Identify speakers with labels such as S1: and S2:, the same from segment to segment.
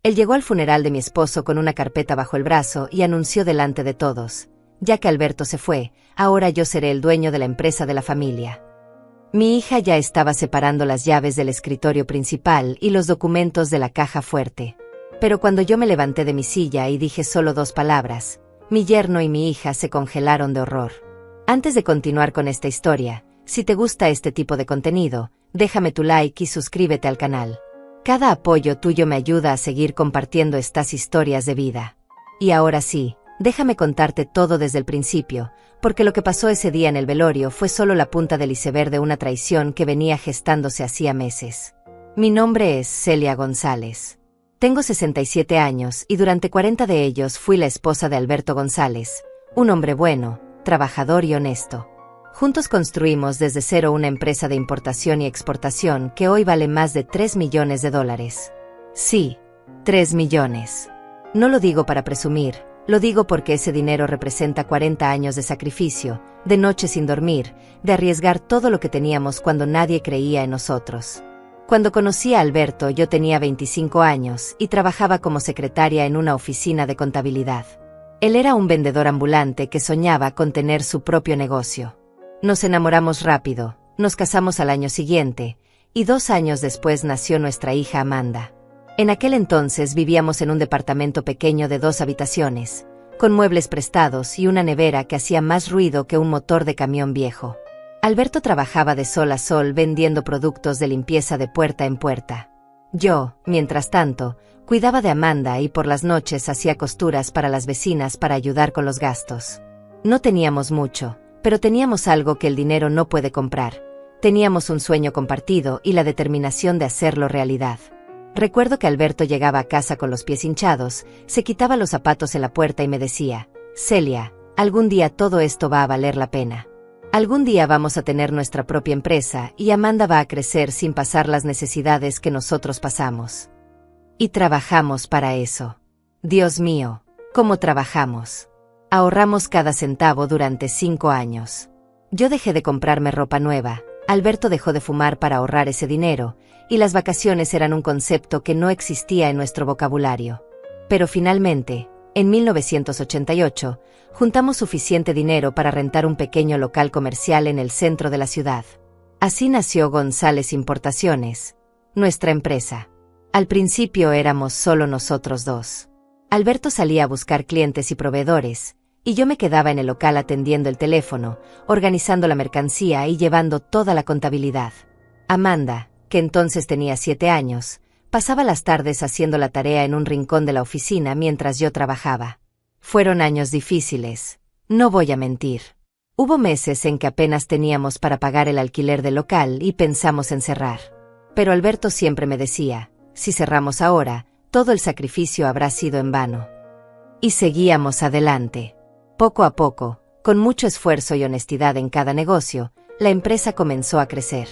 S1: Él llegó al funeral de mi esposo con una carpeta bajo el brazo y anunció delante de todos: ya que Alberto se fue, ahora yo seré el dueño de la empresa de la familia. Mi hija ya estaba separando las llaves del escritorio principal y los documentos de la caja fuerte. Pero cuando yo me levanté de mi silla y dije solo 2 palabras, mi yerno y mi hija se congelaron de horror. Antes de continuar con esta historia, si te gusta este tipo de contenido, déjame tu like y suscríbete al canal. Cada apoyo tuyo me ayuda a seguir compartiendo estas historias de vida. Y ahora sí, déjame contarte todo desde el principio, porque lo que pasó ese día en el velorio fue solo la punta del iceberg de una traición que venía gestándose hacía meses. Mi nombre es Celia González. Tengo 67 años y durante 40 de ellos fui la esposa de Alberto González, un hombre bueno, trabajador y honesto. Juntos construimos desde cero una empresa de importación y exportación que hoy vale más de $3 millones. Sí, 3 millones. No lo digo para presumir, lo digo porque ese dinero representa 40 años de sacrificio, de noches sin dormir, de arriesgar todo lo que teníamos cuando nadie creía en nosotros. Cuando conocí a Alberto yo tenía 25 años y trabajaba como secretaria en una oficina de contabilidad. Él era un vendedor ambulante que soñaba con tener su propio negocio. Nos enamoramos rápido, nos casamos al año siguiente, y 2 años después nació nuestra hija Amanda. En aquel entonces vivíamos en un departamento pequeño de 2 habitaciones, con muebles prestados y una nevera que hacía más ruido que un motor de camión viejo. Alberto trabajaba de sol a sol vendiendo productos de limpieza de puerta en puerta. Yo, mientras tanto, cuidaba de Amanda y por las noches hacía costuras para las vecinas para ayudar con los gastos. No teníamos mucho, pero teníamos algo que el dinero no puede comprar. Teníamos un sueño compartido y la determinación de hacerlo realidad. Recuerdo que Alberto llegaba a casa con los pies hinchados, se quitaba los zapatos en la puerta y me decía: Celia, algún día todo esto va a valer la pena. Algún día vamos a tener nuestra propia empresa y Amanda va a crecer sin pasar las necesidades que nosotros pasamos. Y trabajamos para eso. Dios mío, ¿cómo trabajamos? Ahorramos cada centavo durante 5 años. Yo dejé de comprarme ropa nueva, Alberto dejó de fumar para ahorrar ese dinero, y las vacaciones eran un concepto que no existía en nuestro vocabulario. Pero finalmente, en 1988, juntamos suficiente dinero para rentar un pequeño local comercial en el centro de la ciudad. Así nació González Importaciones, nuestra empresa. Al principio éramos solo nosotros 2. Alberto salía a buscar clientes y proveedores, y yo me quedaba en el local atendiendo el teléfono, organizando la mercancía y llevando toda la contabilidad. Amanda, que entonces tenía 7 años, pasaba las tardes haciendo la tarea en un rincón de la oficina mientras yo trabajaba. Fueron años difíciles, no voy a mentir. Hubo meses en que apenas teníamos para pagar el alquiler del local y pensamos en cerrar. Pero Alberto siempre me decía: si cerramos ahora, todo el sacrificio habrá sido en vano. Y seguíamos adelante. Poco a poco, con mucho esfuerzo y honestidad en cada negocio, la empresa comenzó a crecer.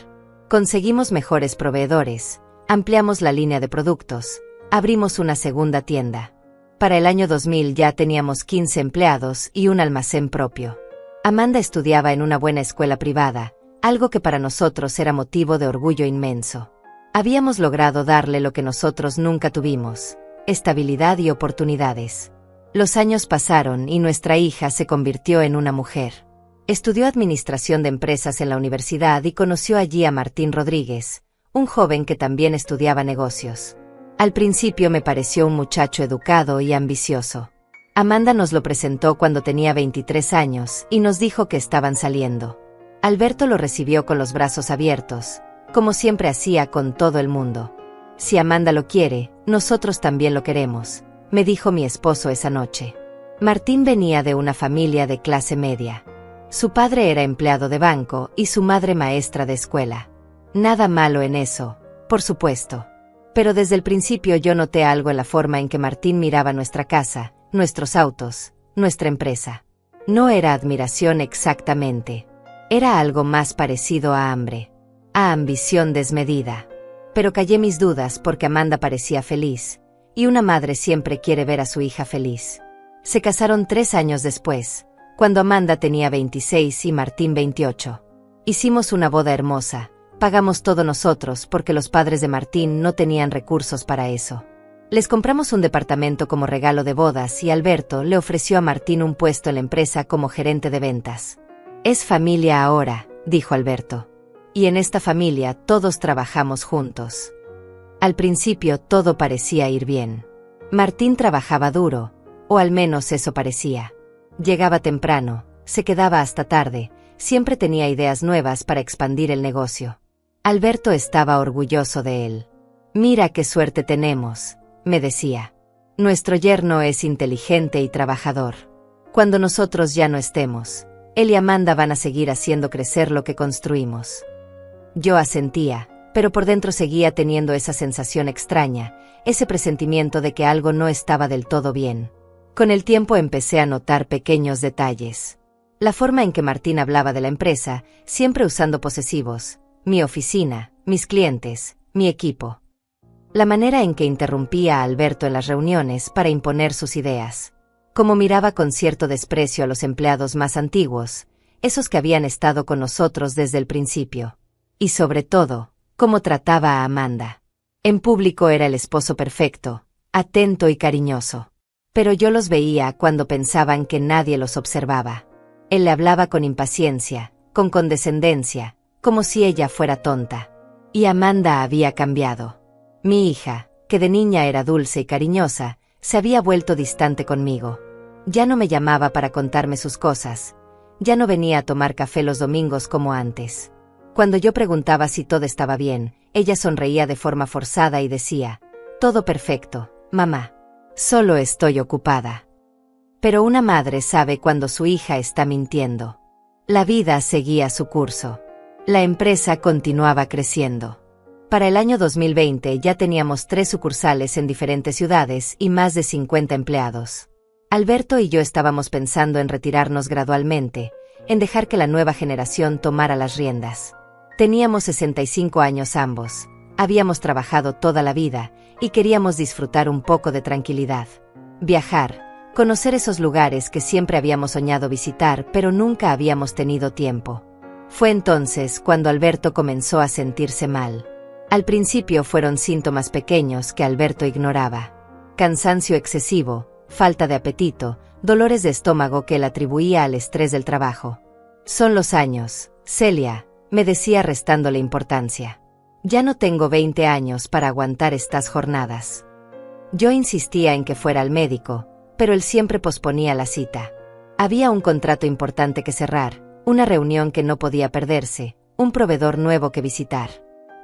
S1: Conseguimos mejores proveedores, ampliamos la línea de productos, abrimos una segunda tienda. Para el año 2000 ya teníamos 15 empleados y un almacén propio. Amanda estudiaba en una buena escuela privada, algo que para nosotros era motivo de orgullo inmenso. Habíamos logrado darle lo que nosotros nunca tuvimos: estabilidad y oportunidades. Los años pasaron y nuestra hija se convirtió en una mujer. Estudió administración de empresas en la universidad y conoció allí a Martín Rodríguez, un joven que también estudiaba negocios. Al principio me pareció un muchacho educado y ambicioso. Amanda nos lo presentó cuando tenía 23 años y nos dijo que estaban saliendo. Alberto lo recibió con los brazos abiertos, como siempre hacía con todo el mundo. Si Amanda lo quiere, nosotros también lo queremos, me dijo mi esposo esa noche. Martín venía de una familia de clase media. Su padre era empleado de banco y su madre maestra de escuela. Nada malo en eso, por supuesto. Pero desde el principio yo noté algo en la forma en que Martín miraba nuestra casa, nuestros autos, nuestra empresa. No era admiración exactamente. Era algo más parecido a hambre, a ambición desmedida. Pero callé mis dudas porque Amanda parecía feliz, y una madre siempre quiere ver a su hija feliz. Se casaron 3 años después, cuando Amanda tenía 26 y Martín 28. Hicimos una boda hermosa, pagamos todo nosotros porque los padres de Martín no tenían recursos para eso. Les compramos un departamento como regalo de bodas y Alberto le ofreció a Martín un puesto en la empresa como gerente de ventas. Es familia ahora, dijo Alberto. Y en esta familia todos trabajamos juntos. Al principio todo parecía ir bien. Martín trabajaba duro, o al menos eso parecía. Llegaba temprano, se quedaba hasta tarde, siempre tenía ideas nuevas para expandir el negocio. Alberto estaba orgulloso de él. Mira qué suerte tenemos, me decía. Nuestro yerno es inteligente y trabajador. Cuando nosotros ya no estemos, él y Amanda van a seguir haciendo crecer lo que construimos. Yo asentía, pero por dentro seguía teniendo esa sensación extraña, ese presentimiento de que algo no estaba del todo bien. Con el tiempo empecé a notar pequeños detalles. La forma en que Martín hablaba de la empresa, siempre usando posesivos, mi oficina, mis clientes, mi equipo. La manera en que interrumpía a Alberto en las reuniones para imponer sus ideas. Cómo miraba con cierto desprecio a los empleados más antiguos, esos que habían estado con nosotros desde el principio. Y sobre todo, cómo trataba a Amanda. En público era el esposo perfecto, atento y cariñoso. Pero yo los veía cuando pensaban que nadie los observaba. Él le hablaba con impaciencia, con condescendencia, como si ella fuera tonta. Y Amanda había cambiado. Mi hija, que de niña era dulce y cariñosa, se había vuelto distante conmigo. Ya no me llamaba para contarme sus cosas. Ya no venía a tomar café los domingos como antes. Cuando yo preguntaba si todo estaba bien, ella sonreía de forma forzada y decía, «Todo perfecto, mamá. Solo estoy ocupada». Pero una madre sabe cuando su hija está mintiendo. La vida seguía su curso. La empresa continuaba creciendo. Para el año 2020 ya teníamos 3 sucursales en diferentes ciudades y más de 50 empleados. Alberto y yo estábamos pensando en retirarnos gradualmente, en dejar que la nueva generación tomara las riendas. Teníamos 65 años ambos, habíamos trabajado toda la vida y queríamos disfrutar un poco de tranquilidad. Viajar, conocer esos lugares que siempre habíamos soñado visitar pero nunca habíamos tenido tiempo. Fue entonces cuando Alberto comenzó a sentirse mal. Al principio fueron síntomas pequeños que Alberto ignoraba. Cansancio excesivo, falta de apetito, dolores de estómago que él atribuía al estrés del trabajo. Son los años, Celia, me decía restándole importancia. Ya no tengo 20 años para aguantar estas jornadas. Yo insistía en que fuera al médico, pero él siempre posponía la cita. Había un contrato importante que cerrar, una reunión que no podía perderse, un proveedor nuevo que visitar.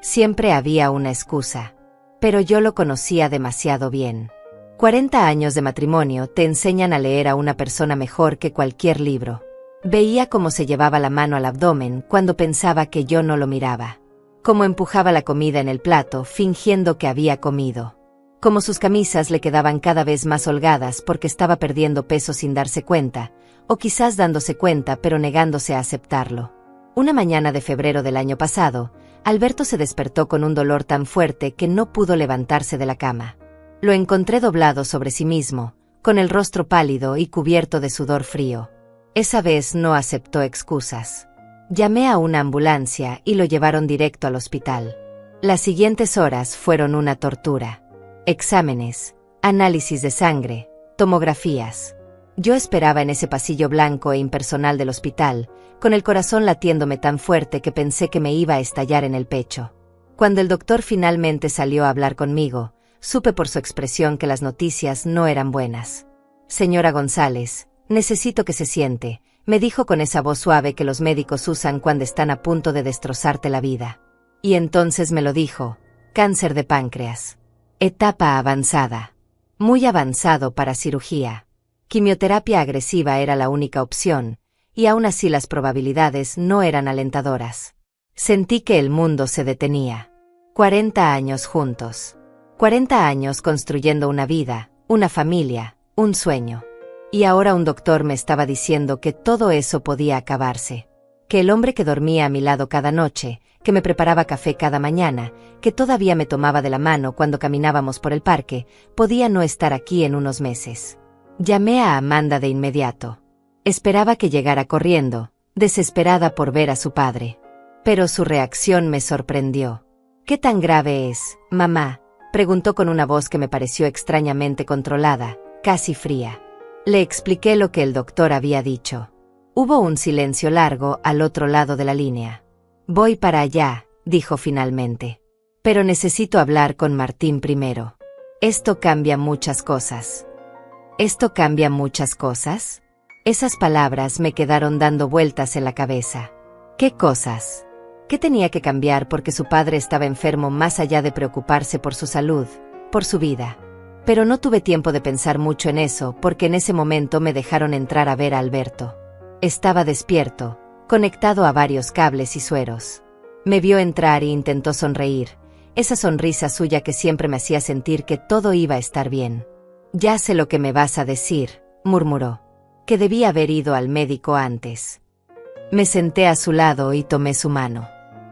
S1: Siempre había una excusa. Pero yo lo conocía demasiado bien. 40 años de matrimonio te enseñan a leer a una persona mejor que cualquier libro. Veía cómo se llevaba la mano al abdomen cuando pensaba que yo no lo miraba. Cómo empujaba la comida en el plato fingiendo que había comido. Cómo sus camisas le quedaban cada vez más holgadas porque estaba perdiendo peso sin darse cuenta, o quizás dándose cuenta pero negándose a aceptarlo. Una mañana de febrero del año pasado, Alberto se despertó con un dolor tan fuerte que no pudo levantarse de la cama. Lo encontré doblado sobre sí mismo, con el rostro pálido y cubierto de sudor frío. Esa vez no aceptó excusas. Llamé a una ambulancia y lo llevaron directo al hospital. Las siguientes horas fueron una tortura. Exámenes, análisis de sangre, tomografías. Yo esperaba en ese pasillo blanco e impersonal del hospital, con el corazón latiéndome tan fuerte que pensé que me iba a estallar en el pecho. Cuando el doctor finalmente salió a hablar conmigo, supe por su expresión que las noticias no eran buenas. «Señora González, necesito que se siente», me dijo con esa voz suave que los médicos usan cuando están a punto de destrozarte la vida. Y entonces me lo dijo: «Cáncer de páncreas. Etapa avanzada. Muy avanzado para cirugía. Quimioterapia agresiva era la única opción, y aún así las probabilidades no eran alentadoras». Sentí que el mundo se detenía. 40 años juntos. 40 años construyendo una vida, una familia, un sueño. Y ahora un doctor me estaba diciendo que todo eso podía acabarse. Que el hombre que dormía a mi lado cada noche, que me preparaba café cada mañana, que todavía me tomaba de la mano cuando caminábamos por el parque, podía no estar aquí en unos meses. Llamé a Amanda de inmediato. Esperaba que llegara corriendo, desesperada por ver a su padre. Pero su reacción me sorprendió. «¿Qué tan grave es, mamá?», Preguntó con una voz que me pareció extrañamente controlada, casi fría. Le expliqué lo que el doctor había dicho. Hubo un silencio largo al otro lado de la línea. Voy para allá, dijo finalmente. Pero necesito hablar con Martín primero. Esto cambia muchas cosas. ¿Esto cambia muchas cosas? Esas palabras me quedaron dando vueltas en la cabeza. ¿Qué cosas? ¿Qué tenía que cambiar porque su padre estaba enfermo más allá de preocuparse por su salud, por su vida? Pero no tuve tiempo de pensar mucho en eso porque en ese momento me dejaron entrar a ver a Alberto. Estaba despierto, conectado a varios cables y sueros. Me vio entrar e intentó sonreír, esa sonrisa suya que siempre me hacía sentir que todo iba a estar bien. Ya sé lo que me vas a decir, murmuró. Que debía haber ido al médico antes. Me senté a su lado y tomé su mano.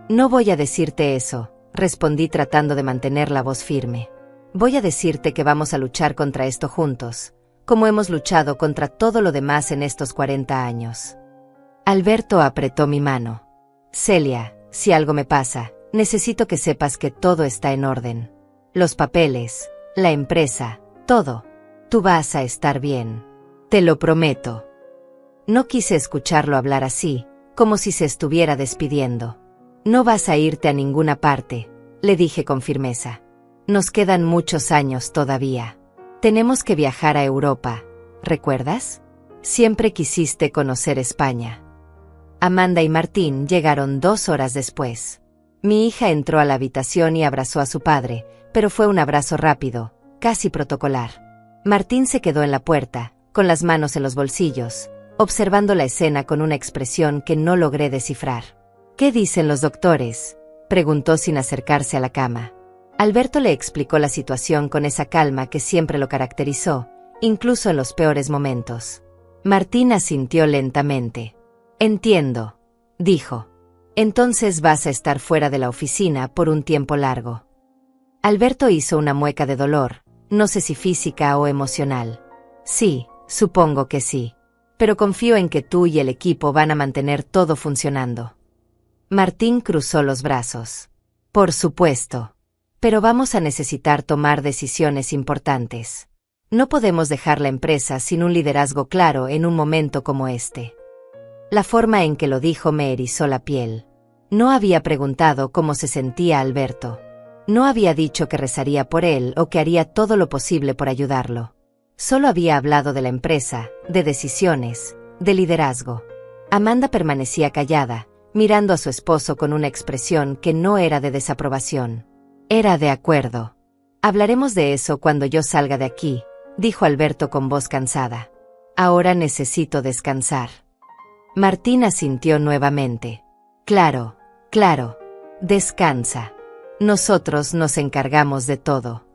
S1: No voy a decirte eso, respondí tratando de mantener la voz firme. Voy a decirte que vamos a luchar contra esto juntos, como hemos luchado contra todo lo demás en estos 40 años. Alberto apretó mi mano. Celia, si algo me pasa, necesito que sepas que todo está en orden. Los papeles, la empresa, todo. Tú vas a estar bien. Te lo prometo. No quise escucharlo hablar así, como si se estuviera despidiendo. No vas a irte a ninguna parte, le dije con firmeza. Nos quedan muchos años todavía. Tenemos que viajar a Europa, ¿recuerdas? Siempre quisiste conocer España. Amanda y Martín llegaron 2 horas después. Mi hija entró a la habitación y abrazó a su padre, pero fue un abrazo rápido, casi protocolar. Martín se quedó en la puerta, con las manos en los bolsillos, observando la escena con una expresión que no logré descifrar. ¿Qué dicen los doctores?, preguntó sin acercarse a la cama. Alberto le explicó la situación con esa calma que siempre lo caracterizó, incluso en los peores momentos. Martín asintió lentamente. Entiendo, dijo. Entonces vas a estar fuera de la oficina por un tiempo largo. Alberto hizo una mueca de dolor, no sé si física o emocional. Sí, supongo que sí. Pero confío en que tú y el equipo van a mantener todo funcionando. Martín cruzó los brazos. Por supuesto. Pero vamos a necesitar tomar decisiones importantes. No podemos dejar la empresa sin un liderazgo claro en un momento como este. La forma en que lo dijo me erizó la piel. No había preguntado cómo se sentía Alberto. No había dicho que rezaría por él o que haría todo lo posible por ayudarlo. Solo había hablado de la empresa, de decisiones, de liderazgo. Amanda permanecía callada, mirando a su esposo con una expresión que no era de desaprobación. Era de acuerdo. Hablaremos de eso cuando yo salga de aquí, dijo Alberto con voz cansada. Ahora necesito descansar. Martín asintió nuevamente. Claro, claro. Descansa. Nosotros nos encargamos de todo.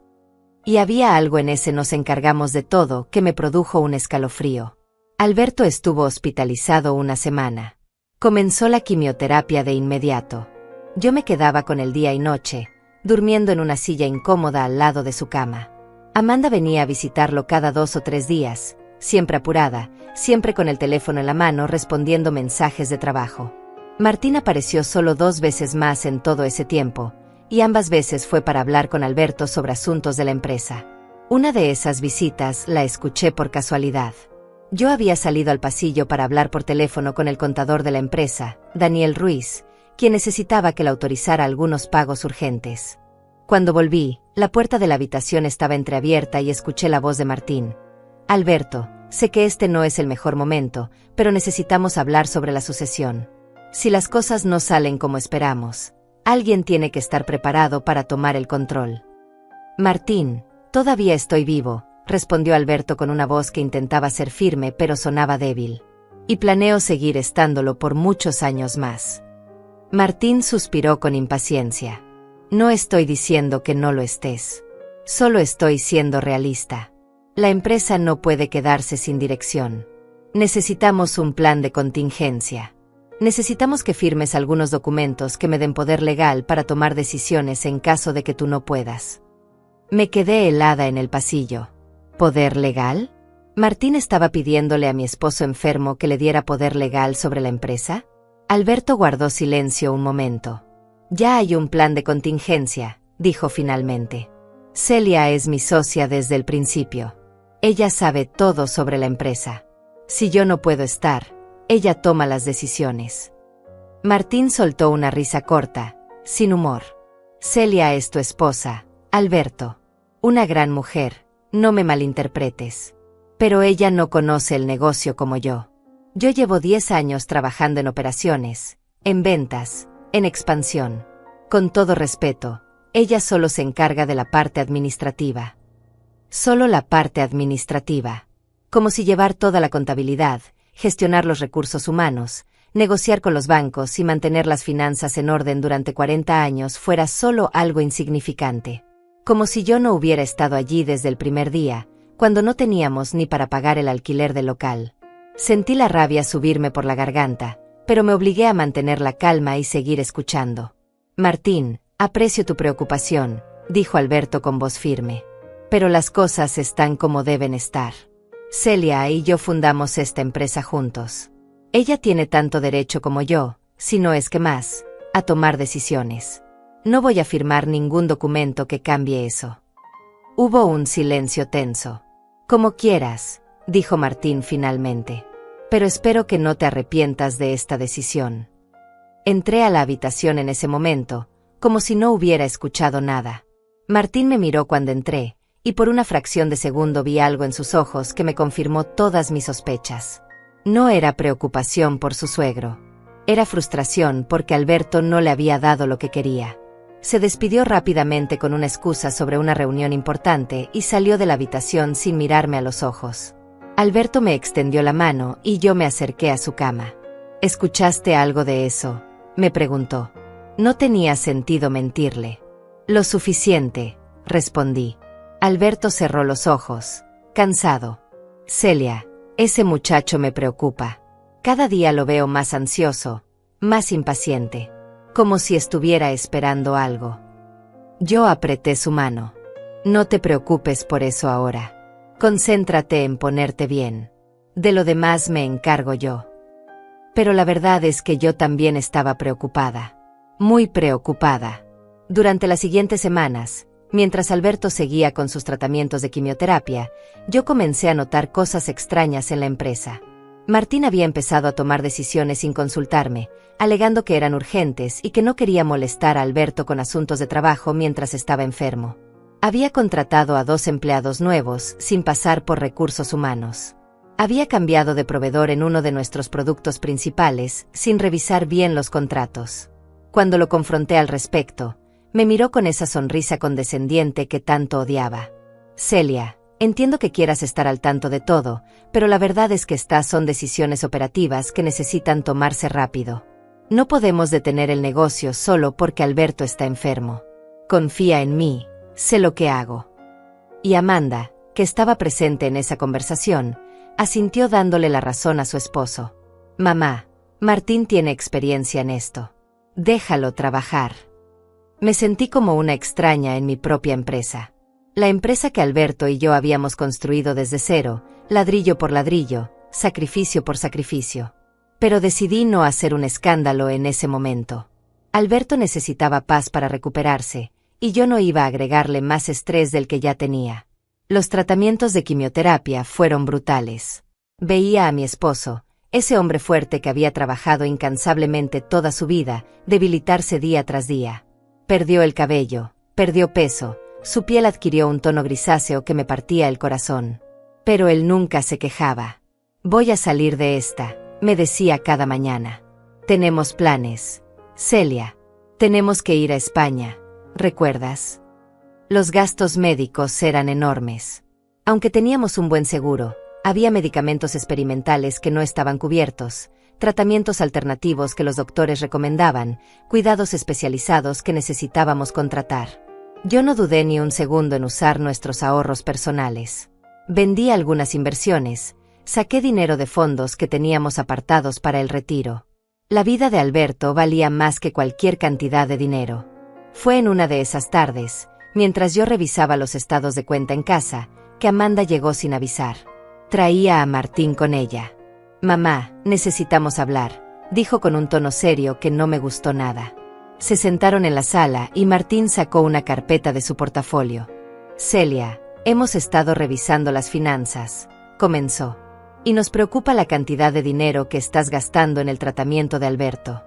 S1: Y había algo en ese nos encargamos de todo que me produjo un escalofrío. Alberto estuvo hospitalizado una semana. Comenzó la quimioterapia de inmediato. Yo me quedaba con él día y noche, durmiendo en una silla incómoda al lado de su cama. Amanda venía a visitarlo cada 2 o 3 días, siempre apurada, siempre con el teléfono en la mano respondiendo mensajes de trabajo. Martín apareció solo 2 veces más en todo ese tiempo, y ambas veces fue para hablar con Alberto sobre asuntos de la empresa. Una de esas visitas la escuché por casualidad. Yo había salido al pasillo para hablar por teléfono con el contador de la empresa, Daniel Ruiz, quien necesitaba que le autorizara algunos pagos urgentes. Cuando volví, la puerta de la habitación estaba entreabierta y escuché la voz de Martín. Alberto, sé que este no es el mejor momento, pero necesitamos hablar sobre la sucesión. Si las cosas no salen como esperamos, alguien tiene que estar preparado para tomar el control. Martín, todavía estoy vivo, respondió Alberto con una voz que intentaba ser firme pero sonaba débil. Y planeo seguir estándolo por muchos años más. Martín suspiró con impaciencia. No estoy diciendo que no lo estés. Solo estoy siendo realista. La empresa no puede quedarse sin dirección. Necesitamos un plan de contingencia. Necesitamos que firmes algunos documentos que me den poder legal para tomar decisiones en caso de que tú no puedas. Me quedé helada en el pasillo. ¿Poder legal? ¿Martín estaba pidiéndole a mi esposo enfermo que le diera poder legal sobre la empresa? Alberto guardó silencio un momento. Ya hay un plan de contingencia, dijo finalmente. Celia es mi socia desde el principio. Ella sabe todo sobre la empresa. Si yo no puedo estar, ella toma las decisiones. Martín soltó una risa corta, sin humor. Celia es tu esposa, Alberto. Una gran mujer, no me malinterpretes. Pero ella no conoce el negocio como yo. Yo llevo 10 años trabajando en operaciones, en ventas, en expansión. Con todo respeto, ella solo se encarga de la parte administrativa. Solo la parte administrativa. Como si llevar toda la contabilidad, gestionar los recursos humanos, negociar con los bancos y mantener las finanzas en orden durante 40 años fuera solo algo insignificante. Como si yo no hubiera estado allí desde el primer día, cuando no teníamos ni para pagar el alquiler del local. Sentí la rabia subirme por la garganta, pero me obligué a mantener la calma y seguir escuchando. Martín, aprecio tu preocupación, dijo Alberto con voz firme. Pero las cosas están como deben estar. Celia y yo fundamos esta empresa juntos. Ella tiene tanto derecho como yo, si no es que más, a tomar decisiones. No voy a firmar ningún documento que cambie eso. Hubo un silencio tenso. Como quieras, dijo Martín finalmente. Pero espero que no te arrepientas de esta decisión. Entré a la habitación en ese momento, como si no hubiera escuchado nada. Martín me miró cuando entré, y por una fracción de segundo vi algo en sus ojos que me confirmó todas mis sospechas. No era preocupación por su suegro. Era frustración porque Alberto no le había dado lo que quería. Se despidió rápidamente con una excusa sobre una reunión importante y salió de la habitación sin mirarme a los ojos. Alberto me extendió la mano y yo me acerqué a su cama. ¿Escuchaste algo de eso?, me preguntó. No tenía sentido mentirle. Lo suficiente, respondí. Alberto cerró los ojos, cansado. Celia, ese muchacho me preocupa. Cada día lo veo más ansioso, más impaciente, como si estuviera esperando algo. Yo apreté su mano. No te preocupes por eso ahora. Concéntrate en ponerte bien. De lo demás me encargo yo. Pero la verdad es que yo también estaba preocupada. Muy preocupada. Durante las siguientes semanas, mientras Alberto seguía con sus tratamientos de quimioterapia, yo comencé a notar cosas extrañas en la empresa. Martín había empezado a tomar decisiones sin consultarme, alegando que eran urgentes y que no quería molestar a Alberto con asuntos de trabajo mientras estaba enfermo. Había contratado a 2 empleados nuevos sin pasar por recursos humanos. Había cambiado de proveedor en uno de nuestros productos principales sin revisar bien los contratos. Cuando lo confronté al respecto, me miró con esa sonrisa condescendiente que tanto odiaba. Celia, entiendo que quieras estar al tanto de todo, pero la verdad es que estas son decisiones operativas que necesitan tomarse rápido. No podemos detener el negocio solo porque Alberto está enfermo. Confía en mí, sé lo que hago. Y Amanda, que estaba presente en esa conversación, asintió dándole la razón a su esposo. Mamá, Martín tiene experiencia en esto. Déjalo trabajar. Me sentí como una extraña en mi propia empresa. La empresa que Alberto y yo habíamos construido desde cero, ladrillo por ladrillo, sacrificio por sacrificio. Pero decidí no hacer un escándalo en ese momento. Alberto necesitaba paz para recuperarse, y yo no iba a agregarle más estrés del que ya tenía. Los tratamientos de quimioterapia fueron brutales. Veía a mi esposo, ese hombre fuerte que había trabajado incansablemente toda su vida, debilitarse día tras día. Perdió el cabello, perdió peso, su piel adquirió un tono grisáceo que me partía el corazón. Pero él nunca se quejaba. Voy a salir de esta, me decía cada mañana. Tenemos planes. Celia, tenemos que ir a España, ¿recuerdas? Los gastos médicos eran enormes. Aunque teníamos un buen seguro, había medicamentos experimentales que no estaban cubiertos, tratamientos alternativos que los doctores recomendaban, cuidados especializados que necesitábamos contratar. Yo no dudé ni un segundo en usar nuestros ahorros personales. Vendí algunas inversiones, saqué dinero de fondos que teníamos apartados para el retiro. La vida de Alberto valía más que cualquier cantidad de dinero. Fue en una de esas tardes, mientras yo revisaba los estados de cuenta en casa, que Amanda llegó sin avisar. Traía a Martín con ella. Mamá, necesitamos hablar, dijo con un tono serio que no me gustó nada. Se sentaron en la sala y Martín sacó una carpeta de su portafolio. Celia, hemos estado revisando las finanzas, comenzó. Y nos preocupa la cantidad de dinero que estás gastando en el tratamiento de Alberto.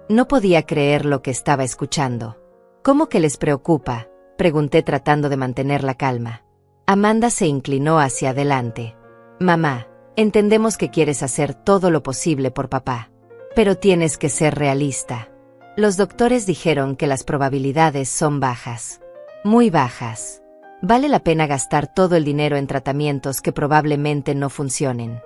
S1: No podía creer lo que estaba escuchando. ¿Cómo que les preocupa?, pregunté tratando de mantener la calma. Amanda se inclinó hacia adelante. Mamá, entendemos que quieres hacer todo lo posible por papá. Pero tienes que ser realista. Los doctores dijeron que las probabilidades son bajas. Muy bajas. Vale la pena gastar todo el dinero en tratamientos que probablemente no funcionen.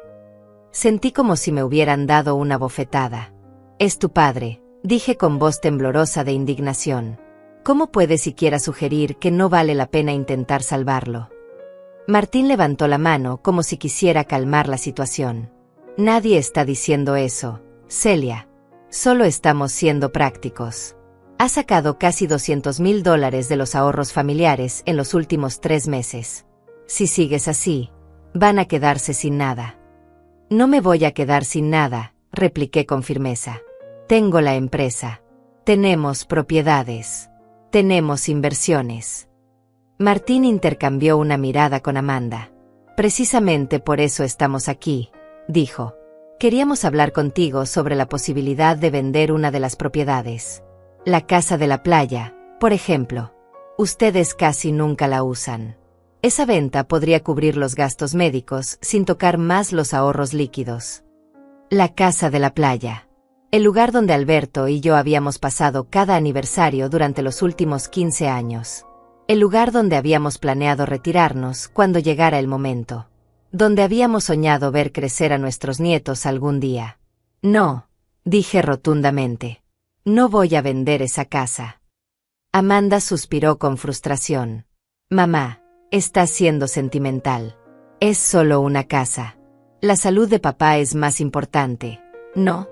S1: Sentí como si me hubieran dado una bofetada. Es tu padre, dije con voz temblorosa de indignación. ¿Cómo puede siquiera sugerir que no vale la pena intentar salvarlo? Martín levantó la mano como si quisiera calmar la situación. Nadie está diciendo eso, Celia. Solo estamos siendo prácticos. Ha sacado casi $200,000 de los ahorros familiares en los últimos 3 meses. Si sigues así, van a quedarse sin nada. No me voy a quedar sin nada, repliqué con firmeza. Tengo la empresa. Tenemos propiedades. Tenemos inversiones. Martín intercambió una mirada con Amanda. Precisamente por eso estamos aquí, dijo. Queríamos hablar contigo sobre la posibilidad de vender una de las propiedades. La casa de la playa, por ejemplo. Ustedes casi nunca la usan. Esa venta podría cubrir los gastos médicos sin tocar más los ahorros líquidos. La casa de la playa. El lugar donde Alberto y yo habíamos pasado cada aniversario durante los últimos 15 años. El lugar donde habíamos planeado retirarnos cuando llegara el momento. Donde habíamos soñado ver crecer a nuestros nietos algún día. No, dije rotundamente. No voy a vender esa casa. Amanda suspiró con frustración. Mamá, estás siendo sentimental. Es solo una casa. La salud de papá es más importante, ¿no?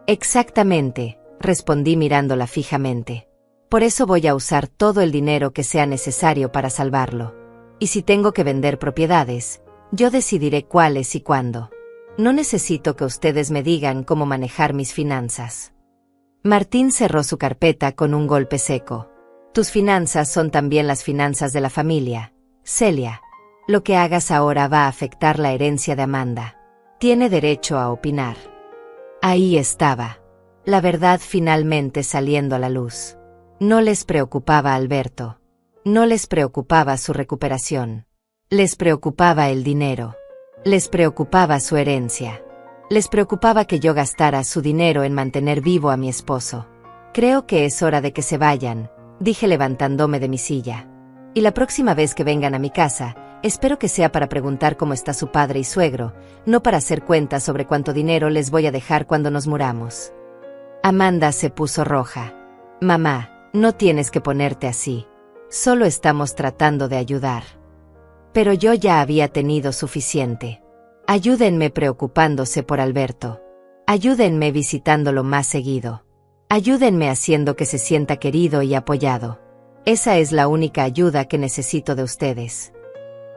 S1: Exactamente, respondí mirándola fijamente. Por eso voy a usar todo el dinero que sea necesario para salvarlo. Y si tengo que vender propiedades, yo decidiré cuáles y cuándo. No necesito que ustedes me digan cómo manejar mis finanzas. Martín cerró su carpeta con un golpe seco. Tus finanzas son también las finanzas de la familia, Celia. Lo que hagas ahora va a afectar la herencia de Amanda. Tiene derecho a opinar. Ahí estaba. La verdad finalmente saliendo a la luz. No les preocupaba Alberto. No les preocupaba su recuperación. Les preocupaba el dinero. Les preocupaba su herencia. Les preocupaba que yo gastara su dinero en mantener vivo a mi esposo. Creo que es hora de que se vayan, dije levantándome de mi silla. Y la próxima vez que vengan a mi casa, espero que sea para preguntar cómo está su padre y suegro, no para hacer cuentas sobre cuánto dinero les voy a dejar cuando nos muramos. Amanda se puso roja. Mamá, no tienes que ponerte así. Solo estamos tratando de ayudar. Pero yo ya había tenido suficiente. Ayúdenme preocupándose por Alberto. Ayúdenme visitándolo más seguido. Ayúdenme haciendo que se sienta querido y apoyado. Esa es la única ayuda que necesito de ustedes.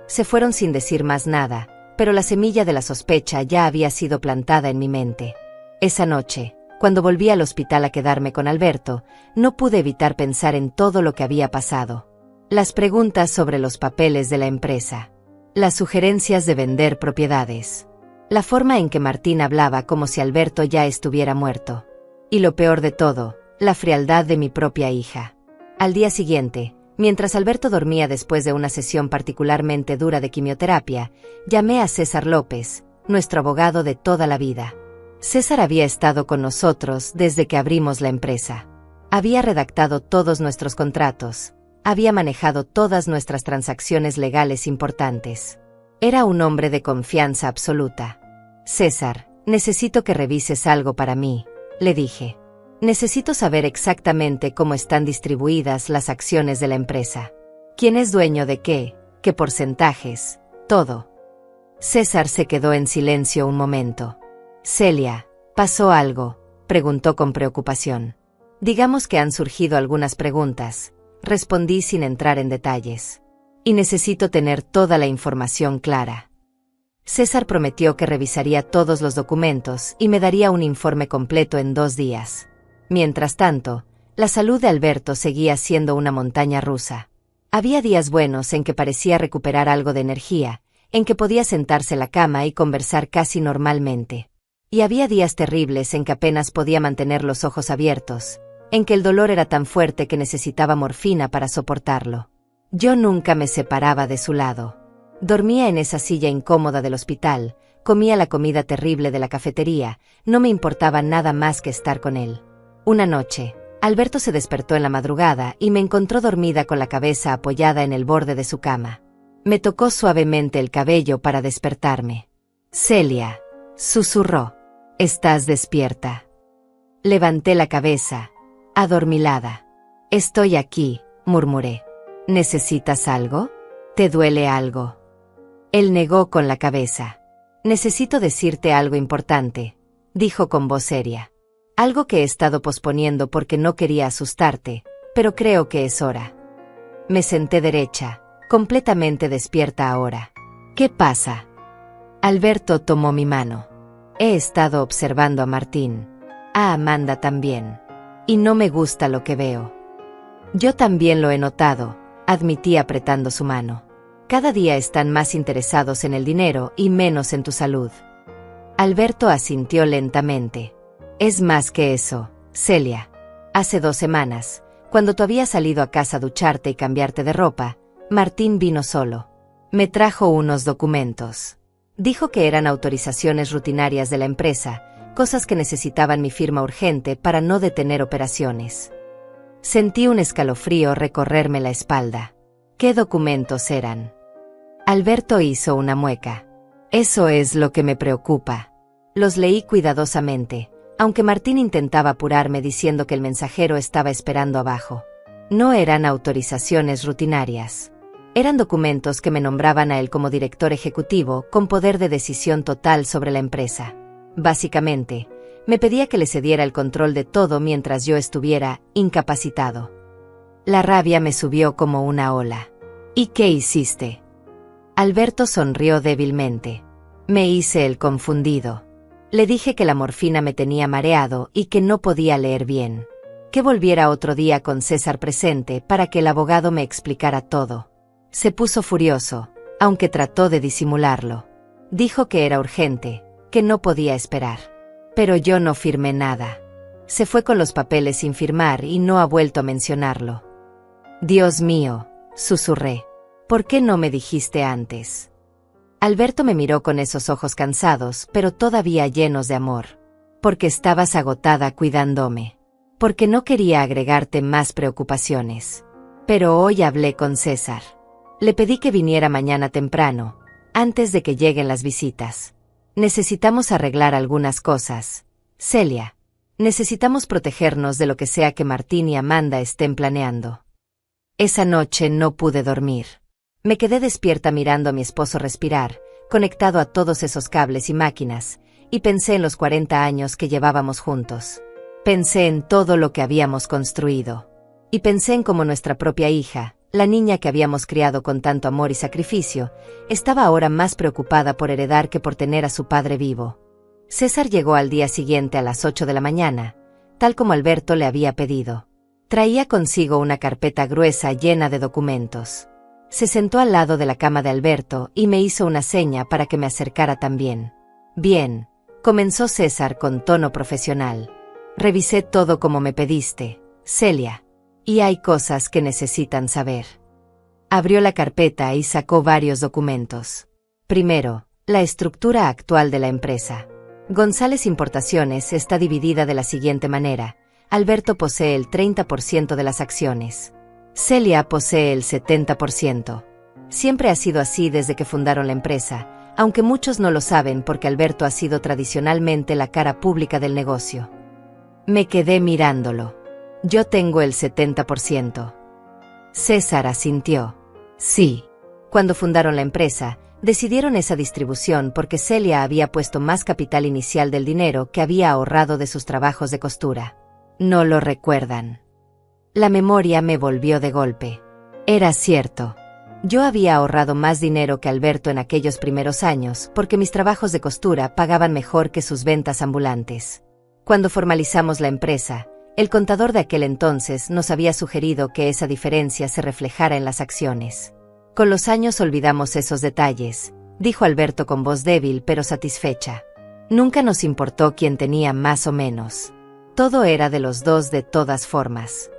S1: Se fueron sin decir más nada, pero la semilla de la sospecha ya había sido plantada en mi mente. Esa noche, cuando volví al hospital a quedarme con Alberto, no pude evitar pensar en todo lo que había pasado. Las preguntas sobre los papeles de la empresa. Las sugerencias de vender propiedades. La forma en que Martín hablaba como si Alberto ya estuviera muerto. Y lo peor de todo, la frialdad de mi propia hija. Al día siguiente, mientras Alberto dormía después de una sesión particularmente dura de quimioterapia, llamé a César López, nuestro abogado de toda la vida. César había estado con nosotros desde que abrimos la empresa. Había redactado todos nuestros contratos. Había manejado todas nuestras transacciones legales importantes. Era un hombre de confianza absoluta. César, necesito que revises algo para mí, le dije. Necesito saber exactamente cómo están distribuidas las acciones de la empresa. ¿Quién es dueño de qué porcentajes, todo? César se quedó en silencio un momento. Celia, ¿pasó algo?, preguntó con preocupación. Digamos que han surgido algunas preguntas. Respondí sin entrar en detalles. Y necesito tener toda la información clara. César prometió que revisaría todos los documentos y me daría un informe completo en 2 días. Mientras tanto, la salud de Alberto seguía siendo una montaña rusa. Había días buenos en que parecía recuperar algo de energía, en que podía sentarse en la cama y conversar casi normalmente. Y había días terribles en que apenas podía mantener los ojos abiertos, en que el dolor era tan fuerte que necesitaba morfina para soportarlo. Yo nunca me separaba de su lado. Dormía en esa silla incómoda del hospital, comía la comida terrible de la cafetería, no me importaba nada más que estar con él. Una noche, Alberto se despertó en la madrugada y me encontró dormida con la cabeza apoyada en el borde de su cama. Me tocó suavemente el cabello para despertarme. «Celia», susurró, «¿estás despierta?» Levanté la cabeza, adormilada. «Estoy aquí», murmuré. «¿Necesitas algo? ¿Te duele algo?» Él negó con la cabeza. «Necesito decirte algo importante», dijo con voz seria. «Algo que he estado posponiendo porque no quería asustarte, pero creo que es hora». Me senté derecha, completamente despierta ahora. «¿Qué pasa?» Alberto tomó mi mano. «He estado observando a Martín. A Amanda también. Y no me gusta lo que veo». «Yo también lo he notado», admití apretando su mano. «Cada día están más interesados en el dinero y menos en tu salud». Alberto asintió lentamente. «Es más que eso, Celia. Hace 2 semanas, cuando tú habías salido a casa a ducharte y cambiarte de ropa, Martín vino solo. Me trajo unos documentos. Dijo que eran autorizaciones rutinarias de la empresa, cosas que necesitaban mi firma urgente para no detener operaciones». Sentí un escalofrío recorrerme la espalda. ¿Qué documentos eran? Alberto hizo una mueca. «Eso es lo que me preocupa». Los leí cuidadosamente, aunque Martín intentaba apurarme diciendo que el mensajero estaba esperando abajo. No eran autorizaciones rutinarias. Eran documentos que me nombraban a él como director ejecutivo con poder de decisión total sobre la empresa. Básicamente, me pedía que le cediera el control de todo mientras yo estuviera incapacitado. La rabia me subió como una ola. «¿Y qué hiciste?» Alberto sonrió débilmente. Me hice el confundido. Le dije que la morfina me tenía mareado y que no podía leer bien. Que volviera otro día con César presente para que el abogado me explicara todo. Se puso furioso, aunque trató de disimularlo. Dijo que era urgente, que no podía esperar. Pero yo no firmé nada. Se fue con los papeles sin firmar y no ha vuelto a mencionarlo. «Dios mío», susurré. «¿Por qué no me dijiste antes?» Alberto me miró con esos ojos cansados, pero todavía llenos de amor. «Porque estabas agotada cuidándome. Porque no quería agregarte más preocupaciones. Pero hoy hablé con César. Le pedí que viniera mañana temprano, antes de que lleguen las visitas. Necesitamos arreglar algunas cosas. Celia, necesitamos protegernos de lo que sea que Martín y Amanda estén planeando». Esa noche no pude dormir. Me quedé despierta mirando a mi esposo respirar, conectado a todos esos cables y máquinas, y pensé en los 40 años que llevábamos juntos. Pensé en todo lo que habíamos construido. Y pensé en cómo nuestra propia hija, la niña que habíamos criado con tanto amor y sacrificio, estaba ahora más preocupada por heredar que por tener a su padre vivo. César llegó al día siguiente a las 8 de la mañana, tal como Alberto le había pedido. Traía consigo una carpeta gruesa llena de documentos. Se sentó al lado de la cama de Alberto y me hizo una seña para que me acercara también. «Bien», comenzó César con tono profesional. «Revisé todo como me pediste, Celia. Y hay cosas que necesitan saber». Abrió la carpeta y sacó varios documentos. Primero, la estructura actual de la empresa. González Importaciones está dividida de la siguiente manera. Alberto posee el 30% de las acciones. Celia posee el 70%. Siempre ha sido así desde que fundaron la empresa, aunque muchos no lo saben porque Alberto ha sido tradicionalmente la cara pública del negocio. Me quedé mirándolo. «Yo tengo el 70%. César asintió. «Sí». Cuando fundaron la empresa, decidieron esa distribución porque Celia había puesto más capital inicial del dinero que había ahorrado de sus trabajos de costura. ¿No lo recuerdan? La memoria me volvió de golpe. Era cierto. Yo había ahorrado más dinero que Alberto en aquellos primeros años porque mis trabajos de costura pagaban mejor que sus ventas ambulantes. Cuando formalizamos la empresa, El contador de aquel entonces nos había sugerido que esa diferencia se reflejara en las acciones. Con los años olvidamos esos detalles, dijo Alberto con voz débil pero satisfecha. Nunca nos importó quién tenía más o menos. Todo era de los dos de todas formas.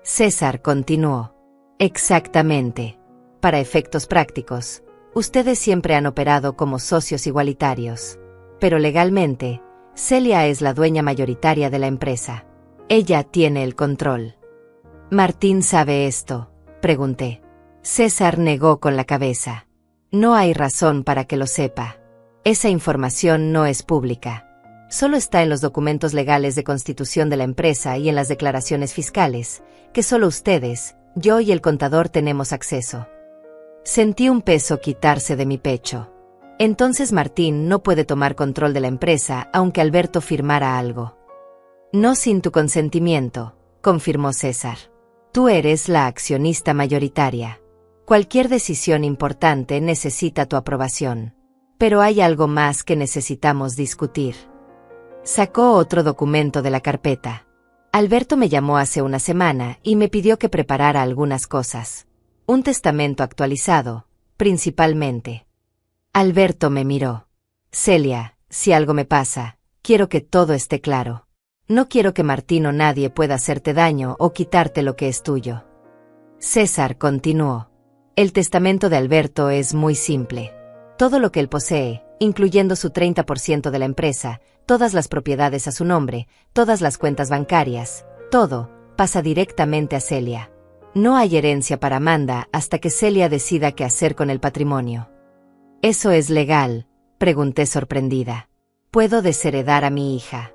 S1: César continuó. Exactamente. Para efectos prácticos, ustedes siempre han operado como socios igualitarios. Pero legalmente, Celia es la dueña mayoritaria de la empresa. Ella tiene el control. ¿Martín sabe esto?, pregunté. César negó con la cabeza. No hay razón para que lo sepa. Esa información no es pública. Solo está en los documentos legales de constitución de la empresa y en las declaraciones fiscales, que solo ustedes, yo y el contador tenemos acceso. Sentí un peso quitarse de mi pecho. Entonces Martín no puede tomar control de la empresa aunque Alberto firmara algo. No sin tu consentimiento, confirmó César. Tú eres la accionista mayoritaria. Cualquier decisión importante necesita tu aprobación. Pero hay algo más que necesitamos discutir. Sacó otro documento de la carpeta. Alberto me llamó hace una semana y me pidió que preparara algunas cosas. Un testamento actualizado, principalmente. Alberto me miró. Celia, si algo me pasa, quiero que todo esté claro. No quiero que Martín o nadie pueda hacerte daño o quitarte lo que es tuyo. César continuó. El testamento de Alberto es muy simple. Todo lo que él posee, incluyendo su 30% de la empresa, todas las propiedades a su nombre, todas las cuentas bancarias, todo, pasa directamente a Celia. No hay herencia para Amanda hasta que Celia decida qué hacer con el patrimonio. ¿Eso es legal?, pregunté sorprendida. ¿Puedo desheredar a mi hija?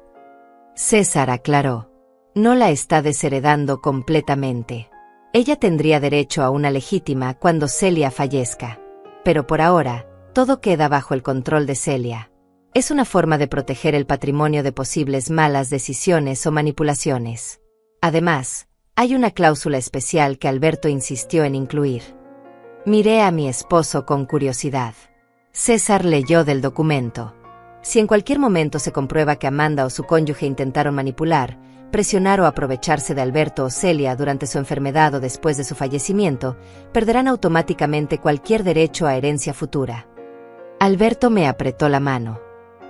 S1: César aclaró. No la está desheredando completamente. Ella tendría derecho a una legítima cuando Celia fallezca. Pero por ahora, todo queda bajo el control de Celia. Es una forma de proteger el patrimonio de posibles malas decisiones o manipulaciones. Además, hay una cláusula especial que Alberto insistió en incluir. Miré a mi esposo con curiosidad. César leyó del documento. Si en cualquier momento se comprueba que Amanda o su cónyuge intentaron manipular, presionar o aprovecharse de Alberto o Celia durante su enfermedad o después de su fallecimiento, perderán automáticamente cualquier derecho a herencia futura. Alberto me apretó la mano.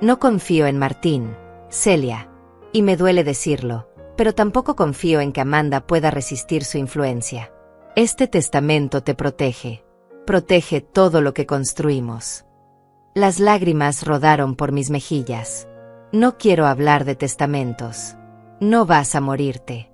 S1: No confío en Martín, Celia, y me duele decirlo, pero tampoco confío en que Amanda pueda resistir su influencia. Este testamento te protege. Protege todo lo que construimos. Las lágrimas rodaron por mis mejillas. No quiero hablar de testamentos. No vas a morirte.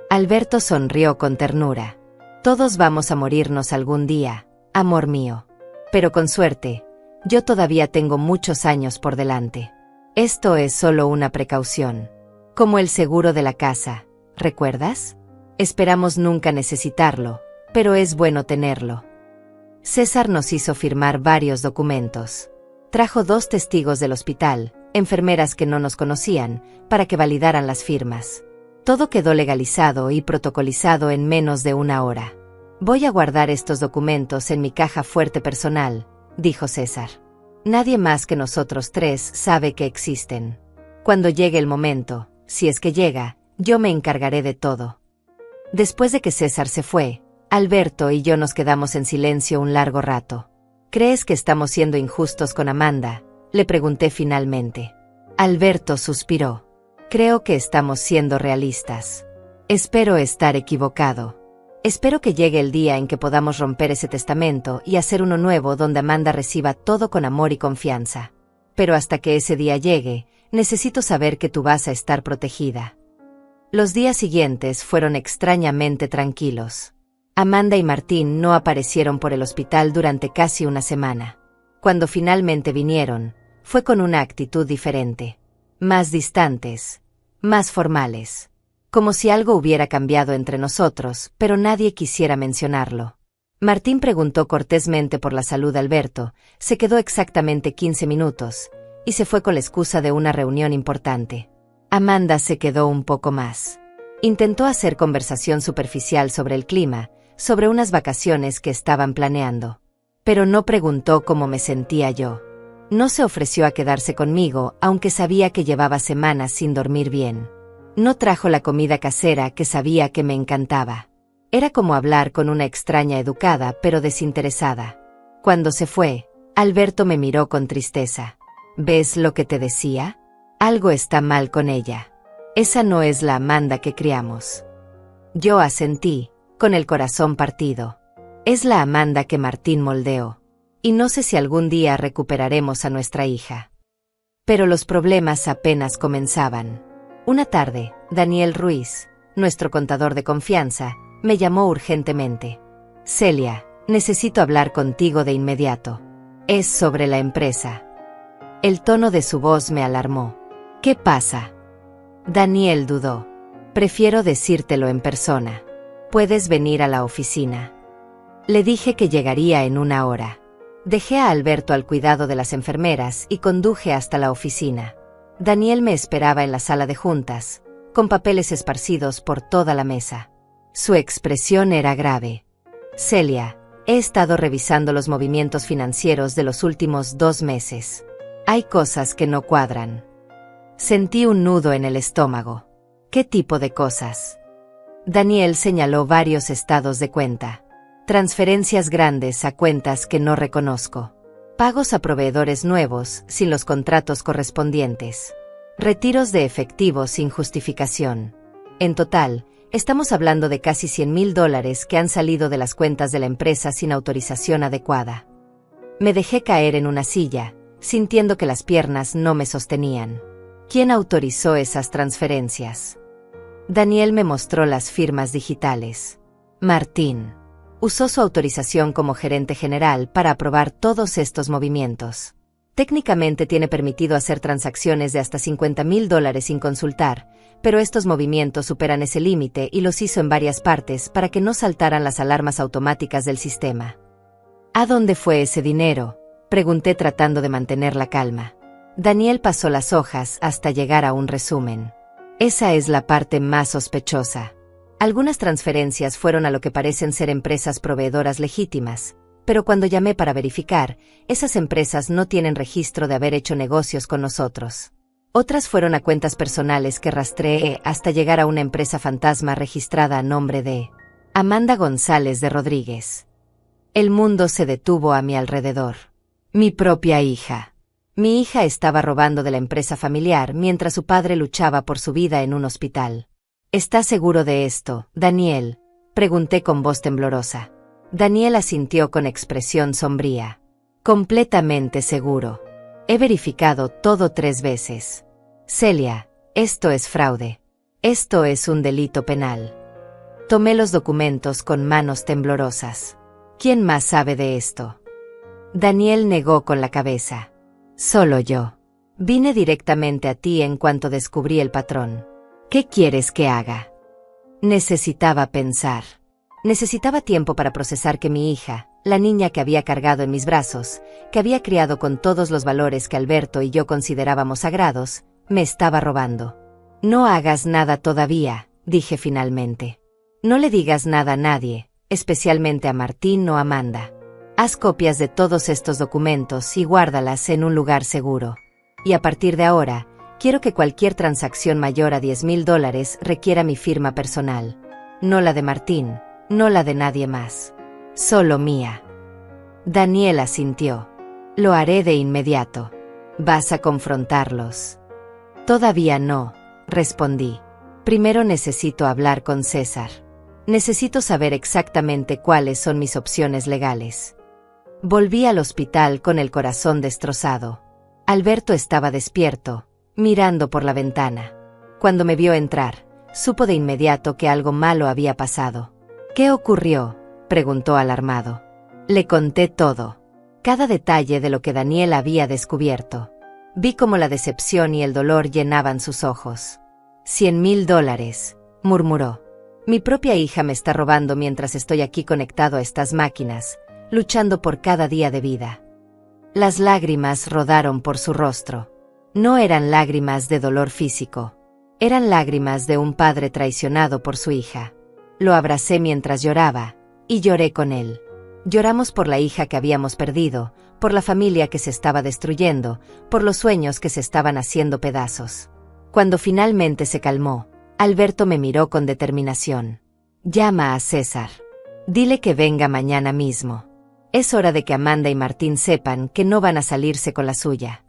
S1: Alberto sonrió con ternura. Todos vamos a morirnos algún día, amor mío. Pero con suerte, yo todavía tengo muchos años por delante. Esto es solo una precaución. Como el seguro de la casa, ¿recuerdas? Esperamos nunca necesitarlo, pero es bueno tenerlo. César nos hizo firmar varios documentos. Trajo 2 testigos del hospital, enfermeras que no nos conocían, para que validaran las firmas. Todo quedó legalizado y protocolizado en menos de una hora. Voy a guardar estos documentos en mi caja fuerte personal, dijo César. Nadie más que nosotros 3 sabe que existen. Cuando llegue el momento, si es que llega, yo me encargaré de todo. Después de que César se fue, Alberto y yo nos quedamos en silencio un largo rato. ¿Crees que estamos siendo injustos con Amanda?, le pregunté finalmente. Alberto suspiró. Creo que estamos siendo realistas. Espero estar equivocado. Espero que llegue el día en que podamos romper ese testamento y hacer uno nuevo donde Amanda reciba todo con amor y confianza. Pero hasta que ese día llegue, necesito saber que tú vas a estar protegida. Los días siguientes fueron extrañamente tranquilos. Amanda y Martín no aparecieron por el hospital durante casi una semana. Cuando finalmente vinieron, fue con una actitud diferente. Más distantes, más formales. Como si algo hubiera cambiado entre nosotros, pero nadie quisiera mencionarlo. Martín preguntó cortésmente por la salud de Alberto, se quedó exactamente 15 minutos, y se fue con la excusa de una reunión importante. Amanda se quedó un poco más. Intentó hacer conversación superficial sobre el clima, sobre unas vacaciones que estaban planeando. Pero no preguntó cómo me sentía yo. No se ofreció a quedarse conmigo, aunque sabía que llevaba semanas sin dormir bien. No trajo la comida casera que sabía que me encantaba. Era como hablar con una extraña educada pero desinteresada. Cuando se fue, Alberto me miró con tristeza. ¿Ves lo que te decía? Algo está mal con ella. Esa no es la Amanda que criamos. Yo asentí, con el corazón partido. Es la Amanda que Martín moldeó. Y no sé si algún día recuperaremos a nuestra hija. Pero los problemas apenas comenzaban. Una tarde, Daniel Ruiz, nuestro contador de confianza, me llamó urgentemente. Celia, necesito hablar contigo de inmediato. Es sobre la empresa. El tono de su voz me alarmó. ¿Qué pasa? Daniel dudó. Prefiero decírtelo en persona. ¿Puedes venir a la oficina? Le dije que llegaría en 1 hora. Dejé a Alberto al cuidado de las enfermeras y conduje hasta la oficina. Daniel me esperaba en la sala de juntas, con papeles esparcidos por toda la mesa. Su expresión era grave. Celia, he estado revisando los movimientos financieros de los últimos 2 meses. Hay cosas que no cuadran. Sentí un nudo en el estómago. ¿Qué tipo de cosas? Daniel señaló varios estados de cuenta. Transferencias grandes a cuentas que no reconozco. Pagos a proveedores nuevos sin los contratos correspondientes. Retiros de efectivo sin justificación. En total, estamos hablando de casi $100,000 que han salido de las cuentas de la empresa sin autorización adecuada. Me dejé caer en una silla, sintiendo que las piernas no me sostenían. ¿Quién autorizó esas transferencias? Daniel me mostró las firmas digitales. Martín. Usó su autorización como gerente general para aprobar todos estos movimientos. Técnicamente tiene permitido hacer transacciones de hasta $50,000 sin consultar, pero estos movimientos superan ese límite y los hizo en varias partes para que no saltaran las alarmas automáticas del sistema. ¿A dónde fue ese dinero?, pregunté tratando de mantener la calma. Daniel pasó las hojas hasta llegar a un resumen. Esa es la parte más sospechosa. Algunas transferencias fueron a lo que parecen ser empresas proveedoras legítimas, pero cuando llamé para verificar, esas empresas no tienen registro de haber hecho negocios con nosotros. Otras fueron a cuentas personales que rastreé hasta llegar a una empresa fantasma registrada a nombre de Amanda González de Rodríguez. El mundo se detuvo a mi alrededor. Mi propia hija. Mi hija estaba robando de la empresa familiar mientras su padre luchaba por su vida en un hospital. ¿Estás seguro de esto, Daniel?, pregunté con voz temblorosa. Daniel asintió con expresión sombría. Completamente seguro. He verificado todo 3 veces. Celia, esto es fraude. Esto es un delito penal. Tomé los documentos con manos temblorosas. ¿Quién más sabe de esto? Daniel negó con la cabeza. Solo yo. Vine directamente a ti en cuanto descubrí el patrón. ¿Qué quieres que haga? Necesitaba pensar. Necesitaba tiempo para procesar que mi hija, la niña que había cargado en mis brazos, que había criado con todos los valores que Alberto y yo considerábamos sagrados, me estaba robando. No hagas nada todavía, dije finalmente. No le digas nada a nadie, especialmente a Martín o a Amanda. Haz copias de todos estos documentos y guárdalas en un lugar seguro. Y a partir de ahora, quiero que cualquier transacción mayor a $10,000 requiera mi firma personal. No la de Martín, no la de nadie más. Solo mía. Daniel asintió. Lo haré de inmediato. ¿Vas a confrontarlos? Todavía no, respondí. Primero necesito hablar con César. Necesito saber exactamente cuáles son mis opciones legales. Volví al hospital con el corazón destrozado. Alberto estaba despierto, mirando por la ventana. Cuando me vio entrar, supo de inmediato que algo malo había pasado. ¿Qué ocurrió?, preguntó alarmado. Le conté todo. Cada detalle de lo que Daniel había descubierto. Vi cómo la decepción y el dolor llenaban sus ojos. $100,000, murmuró. Mi propia hija me está robando mientras estoy aquí conectado a estas máquinas, luchando por cada día de vida. Las lágrimas rodaron por su rostro. No eran lágrimas de dolor físico. Eran lágrimas de un padre traicionado por su hija. Lo abracé mientras lloraba, y lloré con él. Lloramos por la hija que habíamos perdido, por la familia que se estaba destruyendo, por los sueños que se estaban haciendo pedazos. Cuando finalmente se calmó, Alberto me miró con determinación. Llama a César. Dile que venga mañana mismo. Es hora de que Amanda y Martín sepan que no van a salirse con la suya.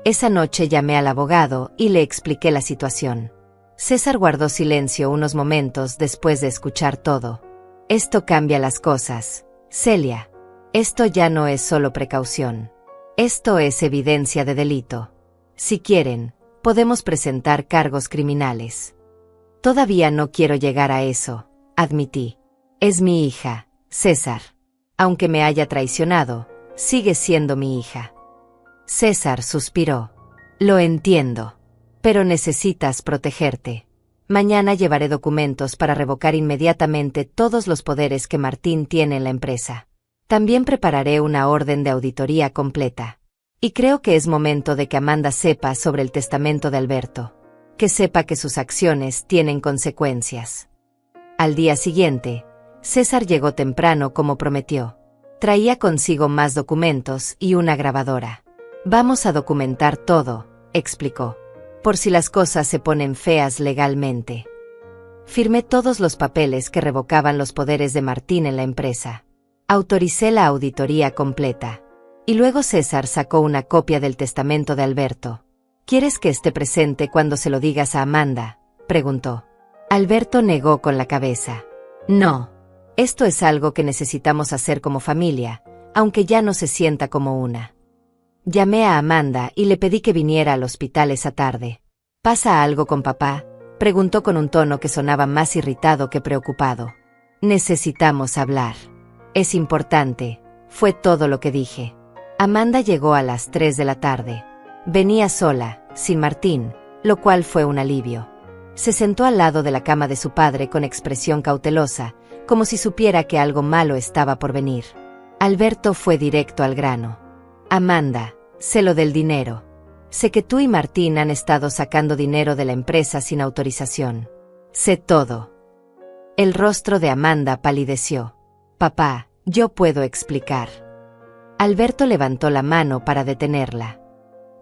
S1: Esa noche llamé al abogado y le expliqué la situación. César guardó silencio unos momentos después de escuchar todo. Esto cambia las cosas, Celia. Esto ya no es solo precaución. Esto es evidencia de delito. Si quieren, podemos presentar cargos criminales. Todavía no quiero llegar a eso, admití. Es mi hija, César. Aunque me haya traicionado, sigue siendo mi hija. César suspiró. Lo entiendo. Pero necesitas protegerte. Mañana llevaré documentos para revocar inmediatamente todos los poderes que Martín tiene en la empresa. También prepararé una orden de auditoría completa. Y creo que es momento de que Amanda sepa sobre el testamento de Alberto. Que sepa que sus acciones tienen consecuencias. Al día siguiente, César llegó temprano como prometió. Traía consigo más documentos y una grabadora. Vamos a documentar todo, explicó. Por si las cosas se ponen feas legalmente. Firmé todos los papeles que revocaban los poderes de Martín en la empresa. Autoricé la auditoría completa. Y luego César sacó una copia del testamento de Alberto. ¿Quieres que esté presente cuando se lo digas a Amanda?, preguntó. Alberto negó con la cabeza. No. Esto es algo que necesitamos hacer como familia, aunque ya no se sienta como una. Llamé a Amanda y le pedí que viniera al hospital esa tarde. ¿Pasa algo con papá?, preguntó con un tono que sonaba más irritado que preocupado. Necesitamos hablar. Es importante, fue todo lo que dije. Amanda llegó a las 3 de la tarde. Venía sola, sin Martín, lo cual fue un alivio. Se sentó al lado de la cama de su padre con expresión cautelosa, como si supiera que algo malo estaba por venir. Alberto fue directo al grano. Amanda, sé lo del dinero. Sé que tú y Martín han estado sacando dinero de la empresa sin autorización. Sé todo. El rostro de Amanda palideció. Papá, yo puedo explicar. Alberto levantó la mano para detenerla.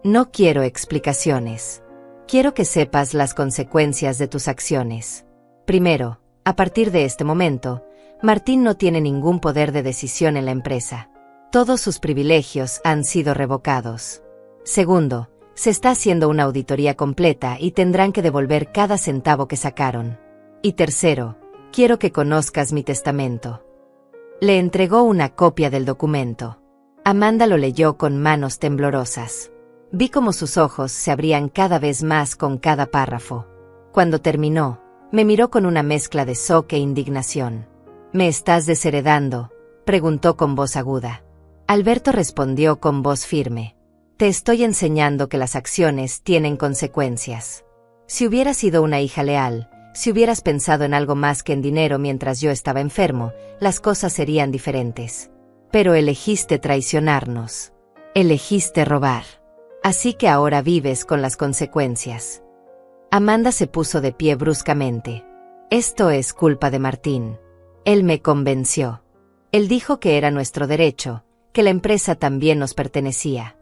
S1: No quiero explicaciones. Quiero que sepas las consecuencias de tus acciones. Primero, a partir de este momento, Martín no tiene ningún poder de decisión en la empresa. Todos sus privilegios han sido revocados. Segundo, se está haciendo una auditoría completa y tendrán que devolver cada centavo que sacaron. Y tercero, quiero que conozcas mi testamento. Le entregó una copia del documento. Amanda lo leyó con manos temblorosas. Vi cómo sus ojos se abrían cada vez más con cada párrafo. Cuando terminó, me miró con una mezcla de shock e indignación. ¿Me estás desheredando?, preguntó con voz aguda. Alberto respondió con voz firme. Te estoy enseñando que las acciones tienen consecuencias. Si hubieras sido una hija leal, si hubieras pensado en algo más que en dinero mientras yo estaba enfermo, las cosas serían diferentes. Pero elegiste traicionarnos. Elegiste robar. Así que ahora vives con las consecuencias. Amanda se puso de pie bruscamente. Esto es culpa de Martín. Él me convenció. Él dijo que era nuestro derecho, que la empresa también nos pertenecía.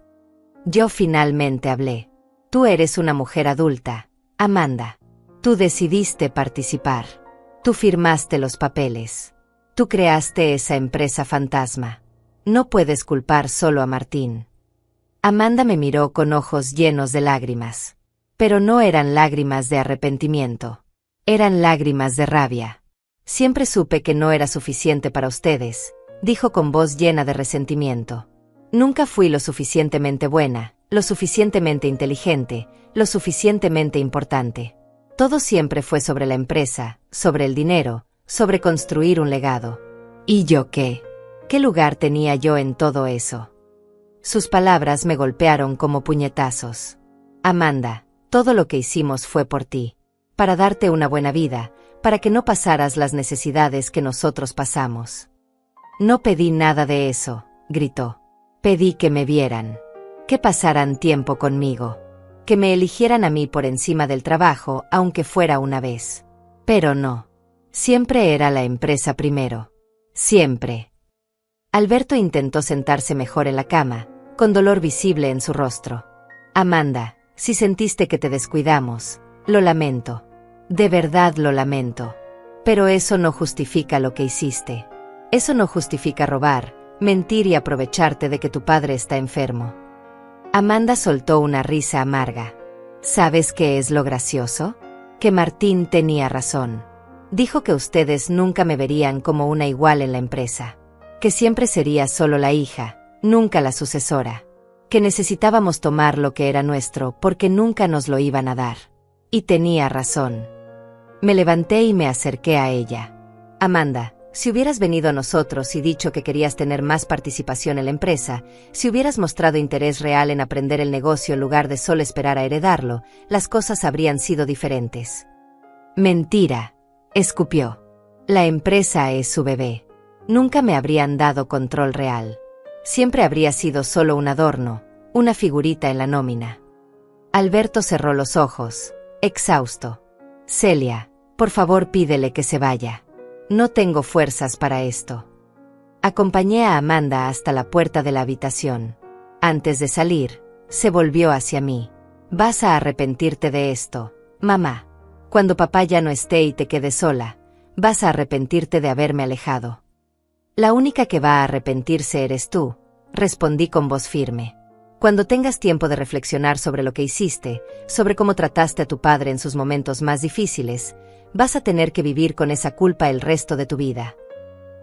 S1: Yo finalmente hablé. Tú eres una mujer adulta, Amanda. Tú decidiste participar. Tú firmaste los papeles. Tú creaste esa empresa fantasma. No puedes culpar solo a Martín. Amanda me miró con ojos llenos de lágrimas. Pero no eran lágrimas de arrepentimiento. Eran lágrimas de rabia. Siempre supe que no era suficiente para ustedes, dijo con voz llena de resentimiento. Nunca fui lo suficientemente buena, lo suficientemente inteligente, lo suficientemente importante. Todo siempre fue sobre la empresa, sobre el dinero, sobre construir un legado. ¿Y yo qué? ¿Qué lugar tenía yo en todo eso? Sus palabras me golpearon como puñetazos. Amanda, todo lo que hicimos fue por ti. Para darte una buena vida, para que no pasaras las necesidades que nosotros pasamos. No pedí nada de eso, gritó. Pedí que me vieran. Que pasaran tiempo conmigo. Que me eligieran a mí por encima del trabajo, aunque fuera una vez. Pero no. Siempre era la empresa primero. Siempre. Alberto intentó sentarse mejor en la cama, con dolor visible en su rostro. Amanda, si sentiste que te descuidamos, lo lamento. De verdad lo lamento. Pero eso no justifica lo que hiciste. Eso no justifica robar, mentir y aprovecharte de que tu padre está enfermo. Amanda soltó una risa amarga. ¿Sabes qué es lo gracioso? Que Martín tenía razón. Dijo que ustedes nunca me verían como una igual en la empresa. Que siempre sería solo la hija, nunca la sucesora. Que necesitábamos tomar lo que era nuestro porque nunca nos lo iban a dar. Y tenía razón. Me levanté y me acerqué a ella. Amanda, si hubieras venido a nosotros y dicho que querías tener más participación en la empresa, si hubieras mostrado interés real en aprender el negocio en lugar de solo esperar a heredarlo, las cosas habrían sido diferentes. Mentira, escupió. La empresa es su bebé. Nunca me habrían dado control real. Siempre habría sido solo un adorno, una figurita en la nómina. Alberto cerró los ojos, exhausto. Celia, por favor pídele que se vaya. No tengo fuerzas para esto. Acompañé a Amanda hasta la puerta de la habitación. Antes de salir, se volvió hacia mí. Vas a arrepentirte de esto, mamá. Cuando papá ya no esté y te quedes sola, vas a arrepentirte de haberme alejado. La única que va a arrepentirse eres tú, respondí con voz firme. Cuando tengas tiempo de reflexionar sobre lo que hiciste, sobre cómo trataste a tu padre en sus momentos más difíciles, vas a tener que vivir con esa culpa el resto de tu vida.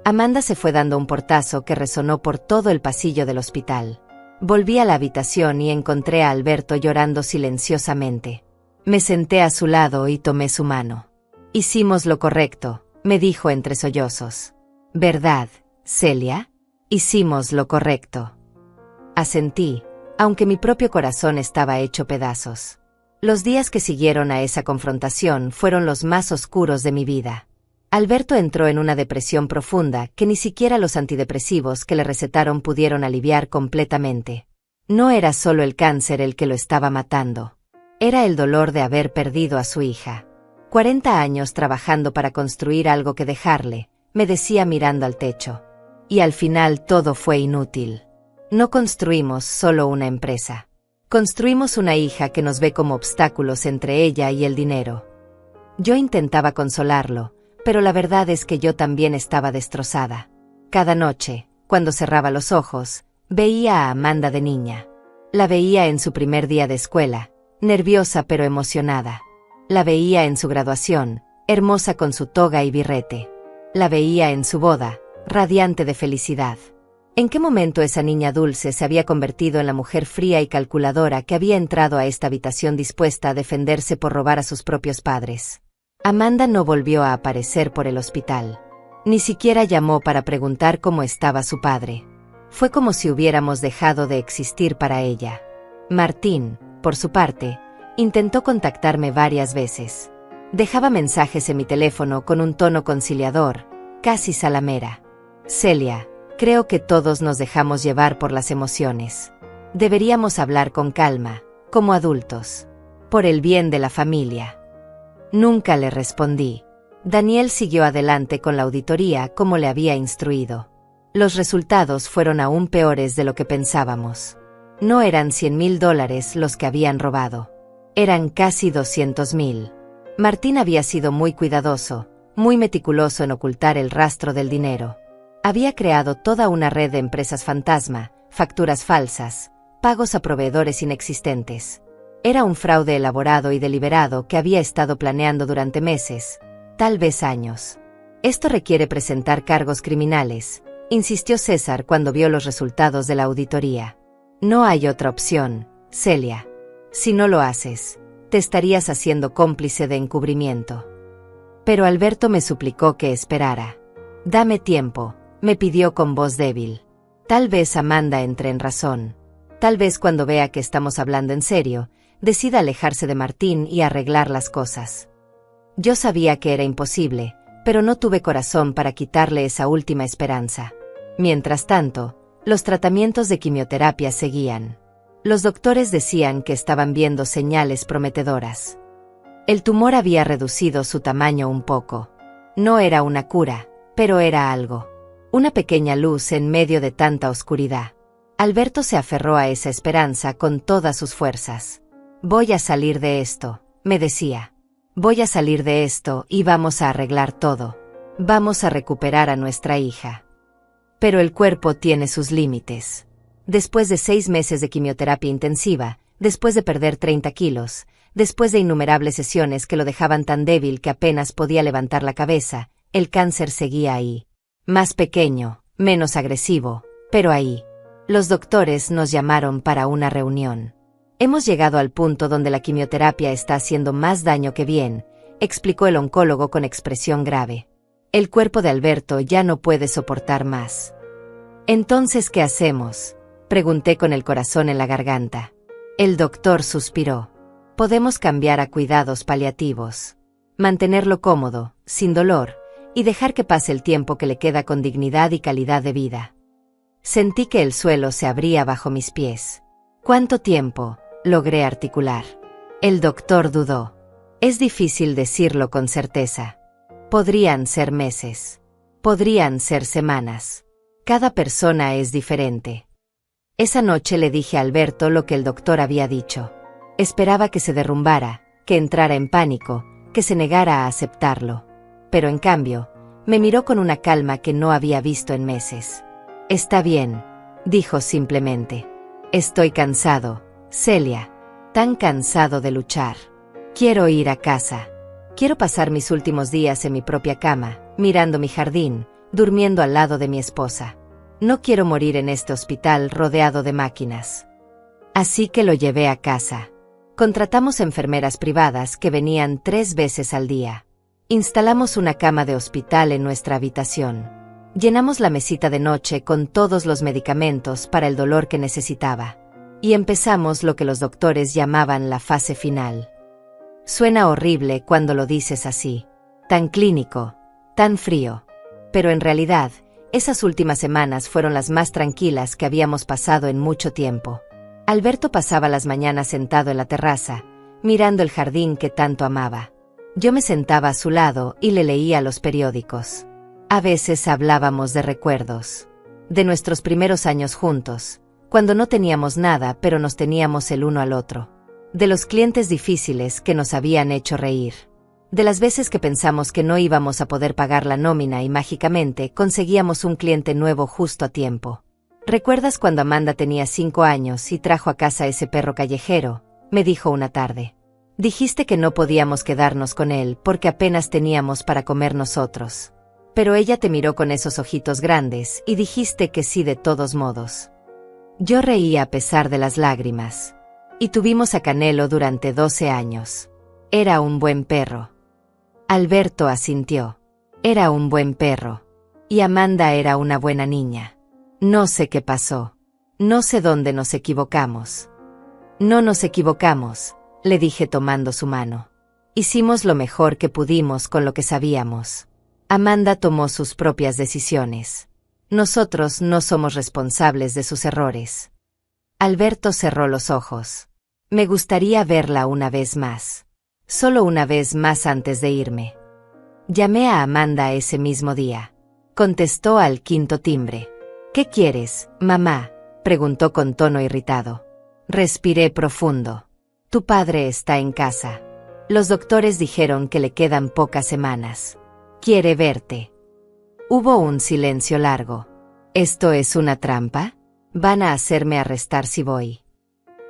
S1: Amanda se fue dando un portazo que resonó por todo el pasillo del hospital. Volví a la habitación y encontré a Alberto llorando silenciosamente. Me senté a su lado y tomé su mano. Hicimos lo correcto, me dijo entre sollozos. ¿Verdad, Celia? Hicimos lo correcto. Asentí, aunque mi propio corazón estaba hecho pedazos. Los días que siguieron a esa confrontación fueron los más oscuros de mi vida. Alberto entró en una depresión profunda que ni siquiera los antidepresivos que le recetaron pudieron aliviar completamente. No era solo el cáncer el que lo estaba matando. Era el dolor de haber perdido a su hija. 40 años trabajando para construir algo que dejarle, me decía mirando al techo. Y al final todo fue inútil. No construimos solo una empresa. Construimos una hija que nos ve como obstáculos entre ella y el dinero. Yo intentaba consolarlo, pero la verdad es que yo también estaba destrozada. Cada noche, cuando cerraba los ojos, veía a Amanda de niña. La veía en su primer día de escuela, nerviosa pero emocionada. La veía en su graduación, hermosa con su toga y birrete. La veía en su boda, radiante de felicidad. ¿En qué momento esa niña dulce se había convertido en la mujer fría y calculadora que había entrado a esta habitación dispuesta a defenderse por robar a sus propios padres? Amanda no volvió a aparecer por el hospital. Ni siquiera llamó para preguntar cómo estaba su padre. Fue como si hubiéramos dejado de existir para ella. Martín, por su parte, intentó contactarme varias veces. Dejaba mensajes en mi teléfono con un tono conciliador, casi salamera. Celia, creo que todos nos dejamos llevar por las emociones. Deberíamos hablar con calma, como adultos. Por el bien de la familia. Nunca le respondí. Daniel siguió adelante con la auditoría como le había instruido. Los resultados fueron aún peores de lo que pensábamos. No eran $100,000 los que habían robado. Eran casi 200,000. Martín había sido muy cuidadoso, muy meticuloso en ocultar el rastro del dinero. Había creado toda una red de empresas fantasma, facturas falsas, pagos a proveedores inexistentes. Era un fraude elaborado y deliberado que había estado planeando durante meses, tal vez años. Esto requiere presentar cargos criminales, insistió César cuando vio los resultados de la auditoría. No hay otra opción, Celia. Si no lo haces, te estarías haciendo cómplice de encubrimiento. Pero Alberto me suplicó que esperara. Dame tiempo, me pidió con voz débil. Tal vez Amanda entre en razón. Tal vez cuando vea que estamos hablando en serio, decida alejarse de Martín y arreglar las cosas. Yo sabía que era imposible, pero no tuve corazón para quitarle esa última esperanza. Mientras tanto, los tratamientos de quimioterapia seguían. Los doctores decían que estaban viendo señales prometedoras. El tumor había reducido su tamaño un poco. No era una cura, pero era algo. Una pequeña luz en medio de tanta oscuridad. Alberto se aferró a esa esperanza con todas sus fuerzas. Voy a salir de esto, me decía. Voy a salir de esto y vamos a arreglar todo. Vamos a recuperar a nuestra hija. Pero el cuerpo tiene sus límites. Después de 6 meses de quimioterapia intensiva, después de perder 30 kilos, después de innumerables sesiones que lo dejaban tan débil que apenas podía levantar la cabeza, el cáncer seguía ahí. Más pequeño, menos agresivo, pero ahí. Los doctores nos llamaron para una reunión. Hemos llegado al punto donde la quimioterapia está haciendo más daño que bien, explicó el oncólogo con expresión grave. El cuerpo de Alberto ya no puede soportar más. ¿Entonces qué hacemos?, pregunté con el corazón en la garganta. El doctor suspiró. Podemos cambiar a cuidados paliativos. Mantenerlo cómodo, sin dolor, y dejar que pase el tiempo que le queda con dignidad y calidad de vida. Sentí que el suelo se abría bajo mis pies. ¿Cuánto tiempo?, logré articular. El doctor dudó. Es difícil decirlo con certeza. Podrían ser meses. Podrían ser semanas. Cada persona es diferente. Esa noche le dije a Alberto lo que el doctor había dicho. Esperaba que se derrumbara, que entrara en pánico, que se negara a aceptarlo. Pero en cambio, me miró con una calma que no había visto en meses. Está bien, dijo simplemente. Estoy cansado, Celia. Tan cansado de luchar. Quiero ir a casa. Quiero pasar mis últimos días en mi propia cama, mirando mi jardín, durmiendo al lado de mi esposa. No quiero morir en este hospital rodeado de máquinas. Así que lo llevé a casa. Contratamos enfermeras privadas que venían 3 veces al día. Instalamos una cama de hospital en nuestra habitación. Llenamos la mesita de noche con todos los medicamentos para el dolor que necesitaba. Y empezamos lo que los doctores llamaban la fase final. Suena horrible cuando lo dices así. Tan clínico, tan frío. Pero en realidad, esas últimas semanas fueron las más tranquilas que habíamos pasado en mucho tiempo. Alberto pasaba las mañanas sentado en la terraza, mirando el jardín que tanto amaba. Yo me sentaba a su lado y le leía los periódicos. A veces hablábamos de recuerdos. De nuestros primeros años juntos, cuando no teníamos nada pero nos teníamos el uno al otro. De los clientes difíciles que nos habían hecho reír. De las veces que pensamos que no íbamos a poder pagar la nómina y mágicamente conseguíamos un cliente nuevo justo a tiempo. ¿Recuerdas cuando Amanda tenía 5 años y trajo a casa ese perro callejero?, me dijo una tarde. Dijiste que no podíamos quedarnos con él porque apenas teníamos para comer nosotros. Pero ella te miró con esos ojitos grandes y dijiste que sí de todos modos. Yo reí a pesar de las lágrimas. Y tuvimos a Canelo durante 12 años. Era un buen perro. Alberto asintió. Era un buen perro. Y Amanda era una buena niña. No sé qué pasó. No sé dónde nos equivocamos. No nos equivocamos, le dije tomando su mano. Hicimos lo mejor que pudimos con lo que sabíamos. Amanda tomó sus propias decisiones. Nosotros no somos responsables de sus errores. Alberto cerró los ojos. Me gustaría verla una vez más. Solo una vez más antes de irme. Llamé a Amanda ese mismo día. Contestó al 5.º timbre. ¿Qué quieres, mamá?, preguntó con tono irritado. Respiré profundo. Tu padre está en casa. Los doctores dijeron que le quedan pocas semanas. Quiere verte. Hubo un silencio largo. ¿Esto es una trampa? ¿Van a hacerme arrestar si voy?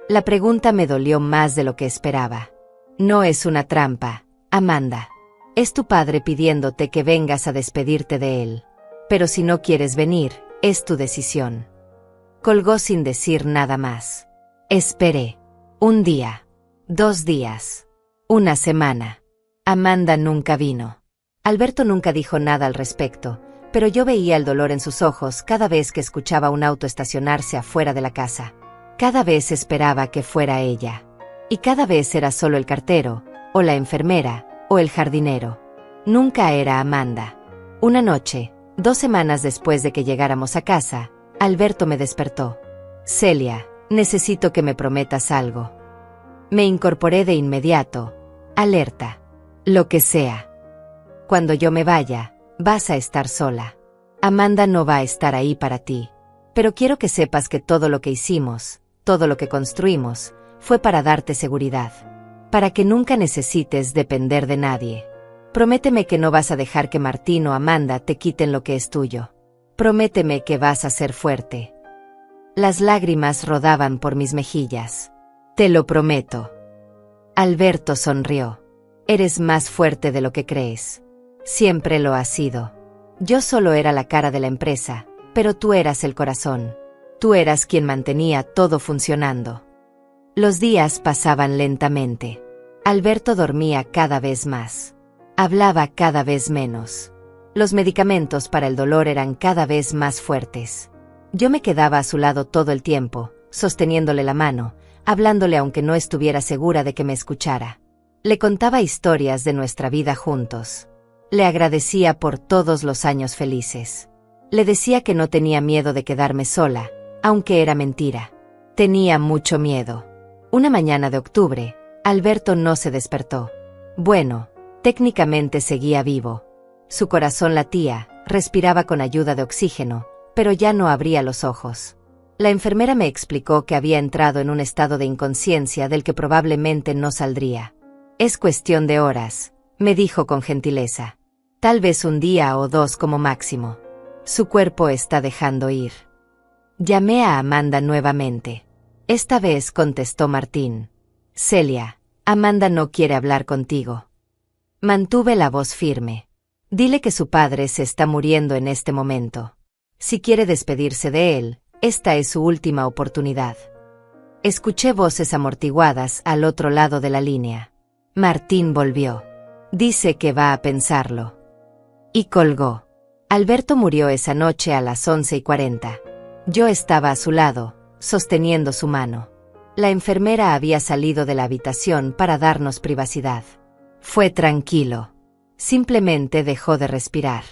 S1: La pregunta me dolió más de lo que esperaba. No es una trampa, Amanda. Es tu padre pidiéndote que vengas a despedirte de él. Pero si no quieres venir, es tu decisión. Colgó sin decir nada más. Esperé. 1 día. 2 días. 1 semana. Amanda nunca vino. Alberto nunca dijo nada al respecto, pero yo veía el dolor en sus ojos cada vez que escuchaba un auto estacionarse afuera de la casa. Cada vez esperaba que fuera ella. Y cada vez era solo el cartero, o la enfermera, o el jardinero. Nunca era Amanda. Una noche, 2 semanas después de que llegáramos a casa, Alberto me despertó. Celia, necesito que me prometas algo. Me incorporé de inmediato, alerta. Lo que sea. Cuando yo me vaya, vas a estar sola. Amanda no va a estar ahí para ti. Pero quiero que sepas que todo lo que hicimos, todo lo que construimos, fue para darte seguridad. para que nunca necesites depender de nadie. Prométeme que no vas a dejar que Martín o Amanda te quiten lo que es tuyo. Prométeme que vas a ser fuerte. Las lágrimas rodaban por mis mejillas. Te lo prometo. Alberto sonrió. Eres más fuerte de lo que crees. Siempre lo has sido. Yo solo era la cara de la empresa, pero tú eras el corazón. Tú eras quien mantenía todo funcionando. Los días pasaban lentamente. Alberto dormía cada vez más. Hablaba cada vez menos. Los medicamentos para el dolor eran cada vez más fuertes. Yo me quedaba a su lado todo el tiempo, sosteniéndole la mano, hablándole aunque no estuviera segura de que me escuchara. Le contaba historias de nuestra vida juntos. Le agradecía por todos los años felices. Le decía que no tenía miedo de quedarme sola, aunque era mentira. Tenía mucho miedo. Una mañana de octubre, Alberto no se despertó. Bueno, técnicamente seguía vivo. Su corazón latía, respiraba con ayuda de oxígeno, pero ya no abría los ojos. La enfermera me explicó que había entrado en un estado de inconsciencia del que probablemente no saldría. Es cuestión de horas, me dijo con gentileza. Tal vez un día o dos como máximo. Su cuerpo está dejando ir. Llamé a Amanda nuevamente. Esta vez contestó Martín. Celia, Amanda no quiere hablar contigo. Mantuve la voz firme. Dile que su padre se está muriendo en este momento. Si quiere despedirse de él, esta es su última oportunidad. Escuché voces amortiguadas al otro lado de la línea. Martín volvió. Dice que va a pensarlo. Y colgó. Alberto murió esa noche a las 11:40. Yo estaba a su lado, sosteniendo su mano. La enfermera había salido de la habitación para darnos privacidad. Fue tranquilo. Simplemente dejó de respirar.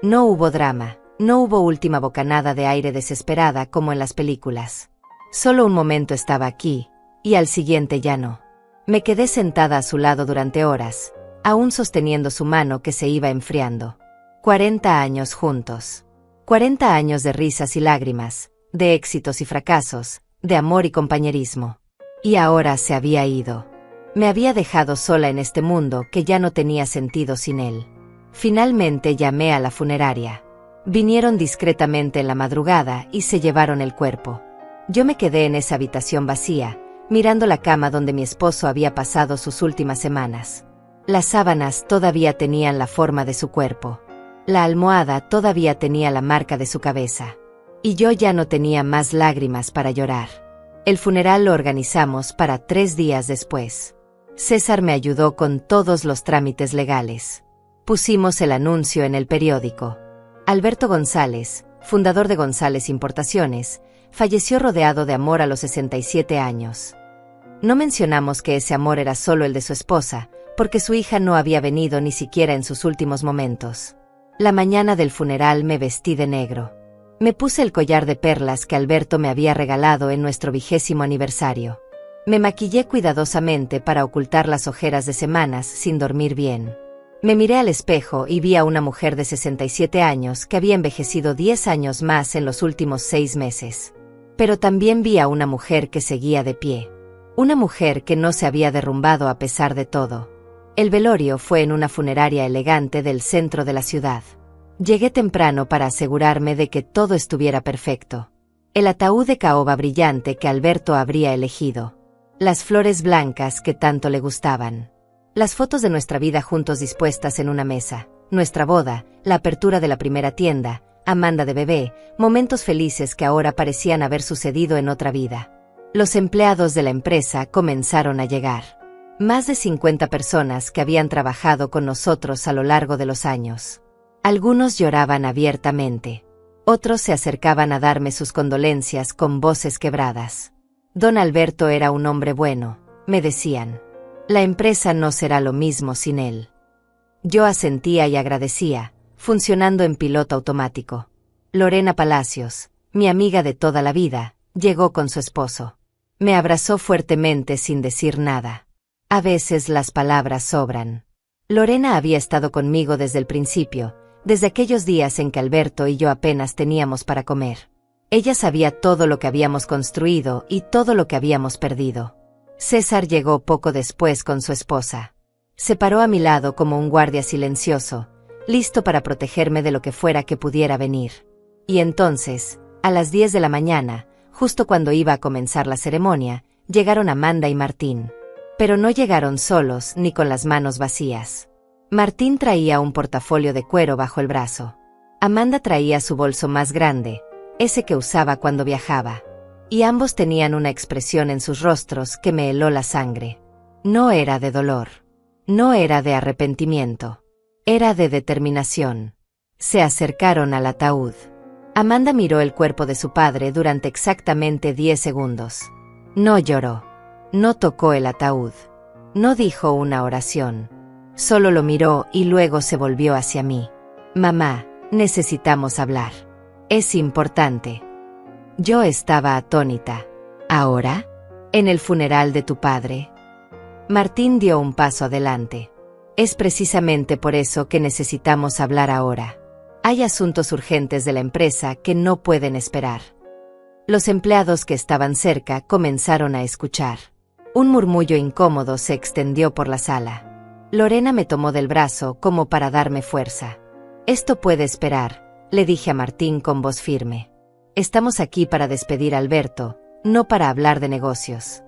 S1: No hubo drama, no hubo última bocanada de aire desesperada como en las películas. Solo un momento estaba aquí, y al siguiente ya no. Me quedé sentada a su lado durante horas, aún sosteniendo su mano que se iba enfriando. 40 años juntos. 40 años de risas y lágrimas, de éxitos y fracasos, de amor y compañerismo. Y ahora se había ido. Me había dejado sola en este mundo que ya no tenía sentido sin él. Finalmente llamé a la funeraria. Vinieron discretamente en la madrugada y se llevaron el cuerpo. Yo me quedé en esa habitación vacía, mirando la cama donde mi esposo había pasado sus últimas semanas. Las sábanas todavía tenían la forma de su cuerpo. La almohada todavía tenía la marca de su cabeza. Y yo ya no tenía más lágrimas para llorar. El funeral lo organizamos para 3 días después. César me ayudó con todos los trámites legales. Pusimos el anuncio en el periódico. Alberto González, fundador de González Importaciones, falleció rodeado de amor a los 67 años. No mencionamos que ese amor era solo el de su esposa, porque su hija no había venido ni siquiera en sus últimos momentos. La mañana del funeral me vestí de negro. Me puse el collar de perlas que Alberto me había regalado en nuestro 20º aniversario. Me maquillé cuidadosamente para ocultar las ojeras de semanas sin dormir bien. Me miré al espejo y vi a una mujer de 67 años que había envejecido 10 años más en los últimos 6 meses. Pero también vi a una mujer que seguía de pie. Una mujer que no se había derrumbado a pesar de todo. El velorio fue en una funeraria elegante del centro de la ciudad. Llegué temprano para asegurarme de que todo estuviera perfecto. El ataúd de caoba brillante que Alberto habría elegido. Las flores blancas que tanto le gustaban. Las fotos de nuestra vida juntos dispuestas en una mesa. Nuestra boda, la apertura de la primera tienda, Amanda de bebé, momentos felices que ahora parecían haber sucedido en otra vida. Los empleados de la empresa comenzaron a llegar. Más de 50 personas que habían trabajado con nosotros a lo largo de los años. Algunos lloraban abiertamente. Otros se acercaban a darme sus condolencias con voces quebradas. Don Alberto era un hombre bueno, me decían. La empresa no será lo mismo sin él. Yo asentía y agradecía, funcionando en piloto automático. Lorena Palacios, mi amiga de toda la vida, llegó con su esposo. Me abrazó fuertemente sin decir nada. A veces las palabras sobran. Lorena había estado conmigo desde el principio, desde aquellos días en que Alberto y yo apenas teníamos para comer. Ella sabía todo lo que habíamos construido y todo lo que habíamos perdido. César llegó poco después con su esposa. Se paró a mi lado como un guardia silencioso, listo para protegerme de lo que fuera que pudiera venir. Y entonces, a las 10 de la mañana, justo cuando iba a comenzar la ceremonia, llegaron Amanda y Martín. Pero no llegaron solos ni con las manos vacías. Martín traía un portafolio de cuero bajo el brazo. Amanda traía su bolso más grande, ese que usaba cuando viajaba. Y ambos tenían una expresión en sus rostros que me heló la sangre. No era de dolor. No era de arrepentimiento. Era de determinación. Se acercaron al ataúd. Amanda miró el cuerpo de su padre durante exactamente 10 segundos. No lloró. No tocó el ataúd. No dijo una oración. Solo lo miró y luego se volvió hacia mí. Mamá, necesitamos hablar. Es importante. Yo estaba atónita. ¿Ahora? ¿En el funeral de tu padre? Martín dio un paso adelante. Es precisamente por eso que necesitamos hablar ahora. Hay asuntos urgentes de la empresa que no pueden esperar. Los empleados que estaban cerca comenzaron a escuchar. Un murmullo incómodo se extendió por la sala. Lorena me tomó del brazo como para darme fuerza. Esto puede esperar, le dije a Martín con voz firme. Estamos aquí para despedir a Alberto, no para hablar de negocios.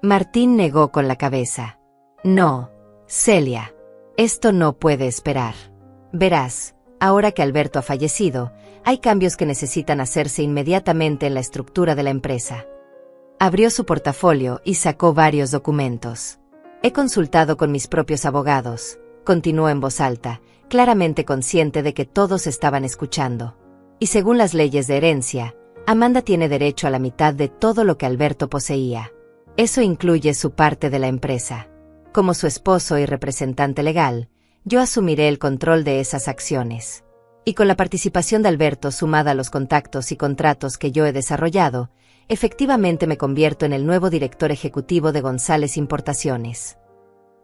S1: Martín negó con la cabeza. No, Celia. Esto no puede esperar. Verás, ahora que Alberto ha fallecido, hay cambios que necesitan hacerse inmediatamente en la estructura de la empresa. Abrió su portafolio y sacó varios documentos. He consultado con mis propios abogados, continuó en voz alta, claramente consciente de que todos estaban escuchando. Y según las leyes de herencia, Amanda tiene derecho a la mitad de todo lo que Alberto poseía. Eso incluye su parte de la empresa. Como su esposo y representante legal, yo asumiré el control de esas acciones. Y con la participación de Alberto sumada a los contactos y contratos que yo he desarrollado, efectivamente me convierto en el nuevo director ejecutivo de González Importaciones.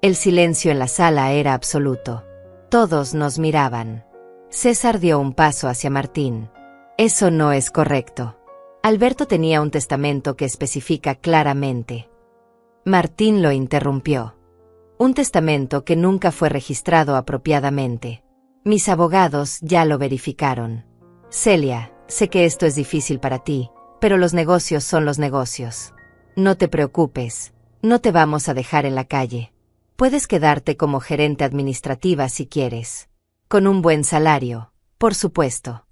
S1: El silencio en la sala era absoluto. Todos nos miraban. César dio un paso hacia Martín. Eso no es correcto. Alberto tenía un testamento que especifica claramente. Martín lo interrumpió. Un testamento que nunca fue registrado apropiadamente. Mis abogados ya lo verificaron. Celia, sé que esto es difícil para ti, pero los negocios son los negocios. No te preocupes, no te vamos a dejar en la calle. Puedes quedarte como gerente administrativa si quieres. Con un buen salario, por supuesto.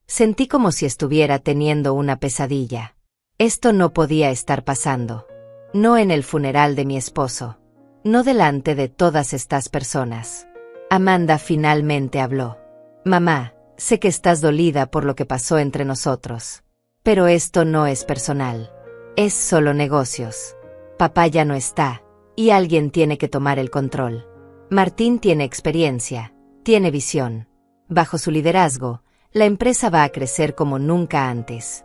S1: Sentí como si estuviera teniendo una pesadilla. Esto no podía estar pasando. No en el funeral de mi esposo. No delante de todas estas personas. Amanda finalmente habló. Mamá, sé que estás dolida por lo que pasó entre nosotros. Pero esto no es personal. Es solo negocios. Papá ya no está, y alguien tiene que tomar el control. Martín tiene experiencia. Tiene visión. Bajo su liderazgo, la empresa va a crecer como nunca antes.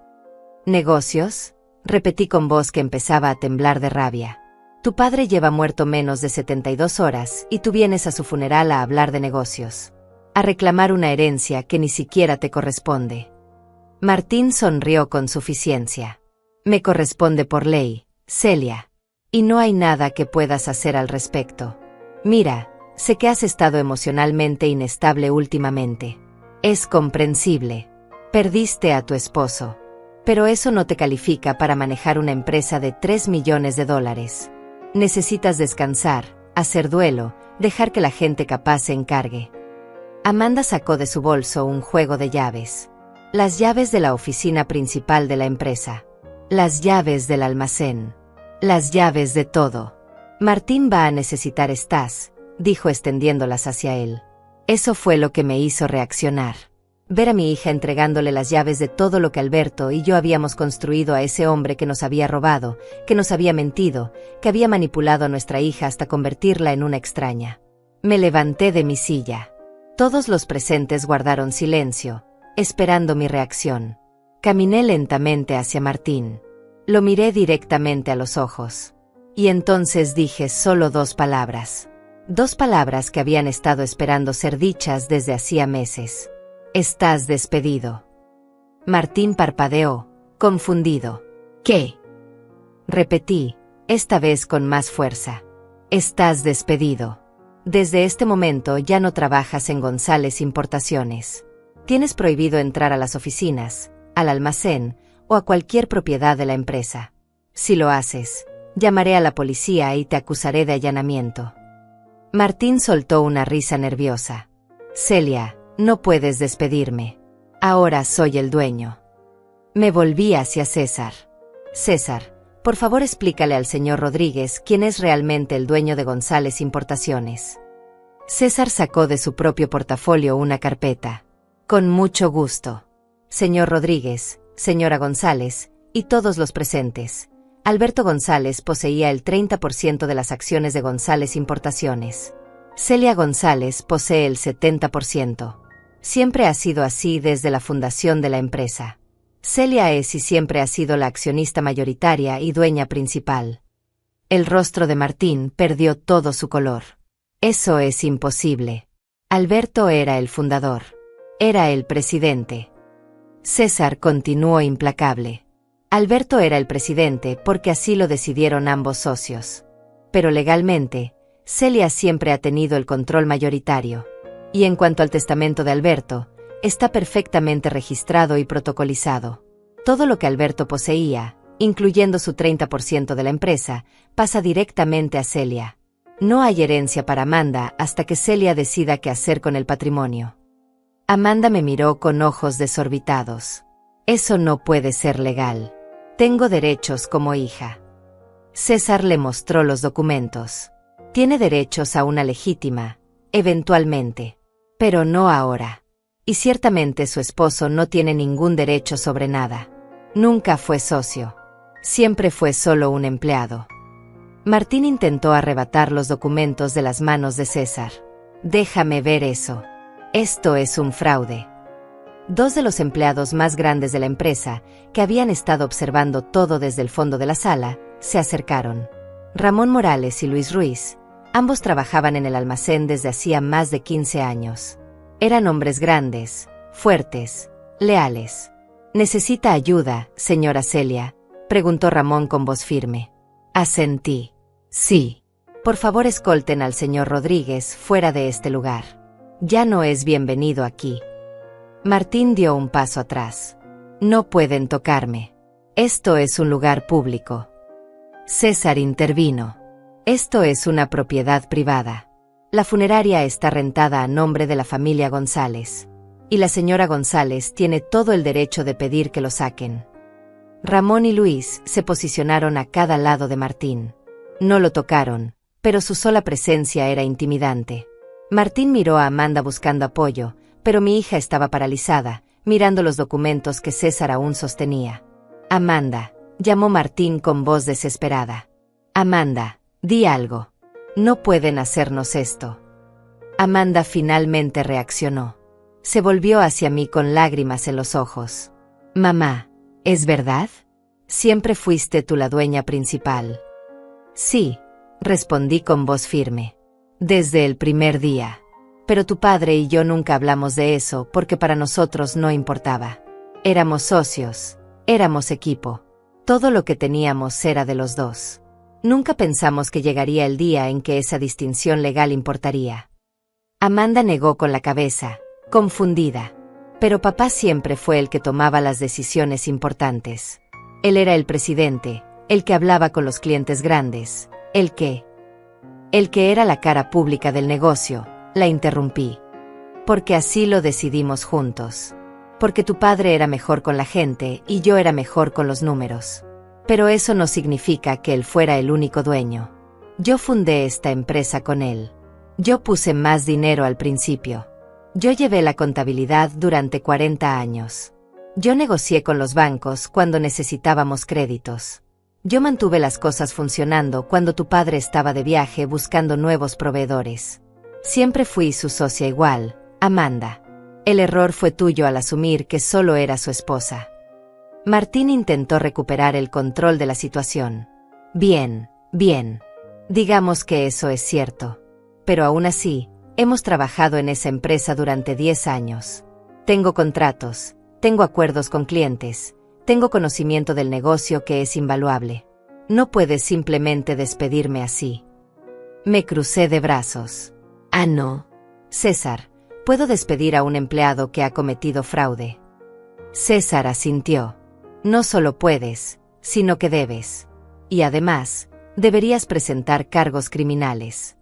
S1: ¿Negocios? Repetí con voz que empezaba a temblar de rabia. Tu padre lleva muerto menos de 72 horas y tú vienes a su funeral a hablar de negocios. A reclamar una herencia que ni siquiera te corresponde. Martín sonrió con suficiencia. Me corresponde por ley, Celia. Y no hay nada que puedas hacer al respecto. Mira, sé que has estado emocionalmente inestable últimamente. Es comprensible. Perdiste a tu esposo. Pero eso no te califica para manejar una empresa de $3 millones. Necesitas descansar, hacer duelo, dejar que la gente capaz se encargue. Amanda sacó de su bolso un juego de llaves. Las llaves de la oficina principal de la empresa. Las llaves del almacén. Las llaves de todo. Martín va a necesitar estas, dijo extendiéndolas hacia él. Eso fue lo que me hizo reaccionar. Ver a mi hija entregándole las llaves de todo lo que Alberto y yo habíamos construido a ese hombre que nos había robado, que nos había mentido, que había manipulado a nuestra hija hasta convertirla en una extraña. Me levanté de mi silla. Todos los presentes guardaron silencio, esperando mi reacción. Caminé lentamente hacia Martín. Lo miré directamente a los ojos. Y entonces dije solo 2 palabras. 2 palabras que habían estado esperando ser dichas desde hacía meses. Estás despedido. Martín parpadeó, confundido. ¿Qué? Repetí, esta vez con más fuerza. Estás despedido. Desde este momento ya no trabajas en González Importaciones. Tienes prohibido entrar a las oficinas, al almacén o a cualquier propiedad de la empresa. Si lo haces, llamaré a la policía y te acusaré de allanamiento. Martín soltó una risa nerviosa. Celia, no puedes despedirme. Ahora soy el dueño. Me volví hacia César. César, por favor explícale al señor Rodríguez quién es realmente el dueño de González Importaciones. César sacó de su propio portafolio una carpeta. Con mucho gusto. Señor Rodríguez, señora González, y todos los presentes. Alberto González poseía el 30% de las acciones de González Importaciones. Celia González posee el 70%. Siempre ha sido así desde la fundación de la empresa. Celia es y siempre ha sido la accionista mayoritaria y dueña principal. El rostro de Martín perdió todo su color. Eso es imposible. Alberto era el fundador. Era el presidente. César continuó implacable. Alberto era el presidente porque así lo decidieron ambos socios. Pero legalmente, Celia siempre ha tenido el control mayoritario. Y en cuanto al testamento de Alberto, está perfectamente registrado y protocolizado. Todo lo que Alberto poseía, incluyendo su 30% de la empresa, pasa directamente a Celia. No hay herencia para Amanda hasta que Celia decida qué hacer con el patrimonio. Amanda me miró con ojos desorbitados. Eso no puede ser legal. Tengo derechos como hija. César le mostró los documentos. Tiene derechos a una legítima, eventualmente. Pero no ahora. Y ciertamente su esposo no tiene ningún derecho sobre nada. Nunca fue socio. Siempre fue solo un empleado. Martín intentó arrebatar los documentos de las manos de César. Déjame ver eso. Esto es un fraude. Dos de los empleados más grandes de la empresa, que habían estado observando todo desde el fondo de la sala, se acercaron. Ramón Morales y Luis Ruiz, ambos trabajaban en el almacén desde hacía más de 15 años. Eran hombres grandes, fuertes, leales. ¿Necesita ayuda, señora Celia?, preguntó Ramón con voz firme. Asentí. Sí. Por favor escolten al señor Rodríguez fuera de este lugar. Ya no es bienvenido aquí. Martín dio un paso atrás. No pueden tocarme. Esto es un lugar público. César intervino. Esto es una propiedad privada. La funeraria está rentada a nombre de la familia González. Y la señora González tiene todo el derecho de pedir que lo saquen. Ramón y Luis se posicionaron a cada lado de Martín. No lo tocaron, pero su sola presencia era intimidante. Martín miró a Amanda buscando apoyo, pero mi hija estaba paralizada, mirando los documentos que César aún sostenía. Amanda, llamó Martín con voz desesperada. Amanda, di algo. No pueden hacernos esto. Amanda finalmente reaccionó. Se volvió hacia mí con lágrimas en los ojos. Mamá, ¿es verdad? Siempre fuiste tú la dueña principal. Sí, respondí con voz firme. Desde el primer día. Pero tu padre y yo nunca hablamos de eso porque para nosotros no importaba. Éramos socios, éramos equipo. Todo lo que teníamos era de los dos. Nunca pensamos que llegaría el día en que esa distinción legal importaría. Amanda negó con la cabeza, confundida. Pero papá siempre fue el que tomaba las decisiones importantes. Él era el presidente, el que hablaba con los clientes grandes, el que era la cara pública del negocio. La interrumpí. Porque así lo decidimos juntos. Porque tu padre era mejor con la gente y yo era mejor con los números. Pero eso no significa que él fuera el único dueño. Yo fundé esta empresa con él. Yo puse más dinero al principio. Yo llevé la contabilidad durante 40 años. Yo negocié con los bancos cuando necesitábamos créditos. Yo mantuve las cosas funcionando cuando tu padre estaba de viaje buscando nuevos proveedores. Siempre fui su socia igual, Amanda. El error fue tuyo al asumir que solo era su esposa. Martín intentó recuperar el control de la situación. Bien. Digamos que eso es cierto. Pero aún así, hemos trabajado en esa empresa durante 10 años. Tengo contratos, tengo acuerdos con clientes, tengo conocimiento del negocio que es invaluable. No puedes simplemente despedirme así. Me crucé de brazos. Ah, no. César, puedo despedir a un empleado que ha cometido fraude. César asintió. No solo puedes, sino que debes. Y además, deberías presentar cargos criminales.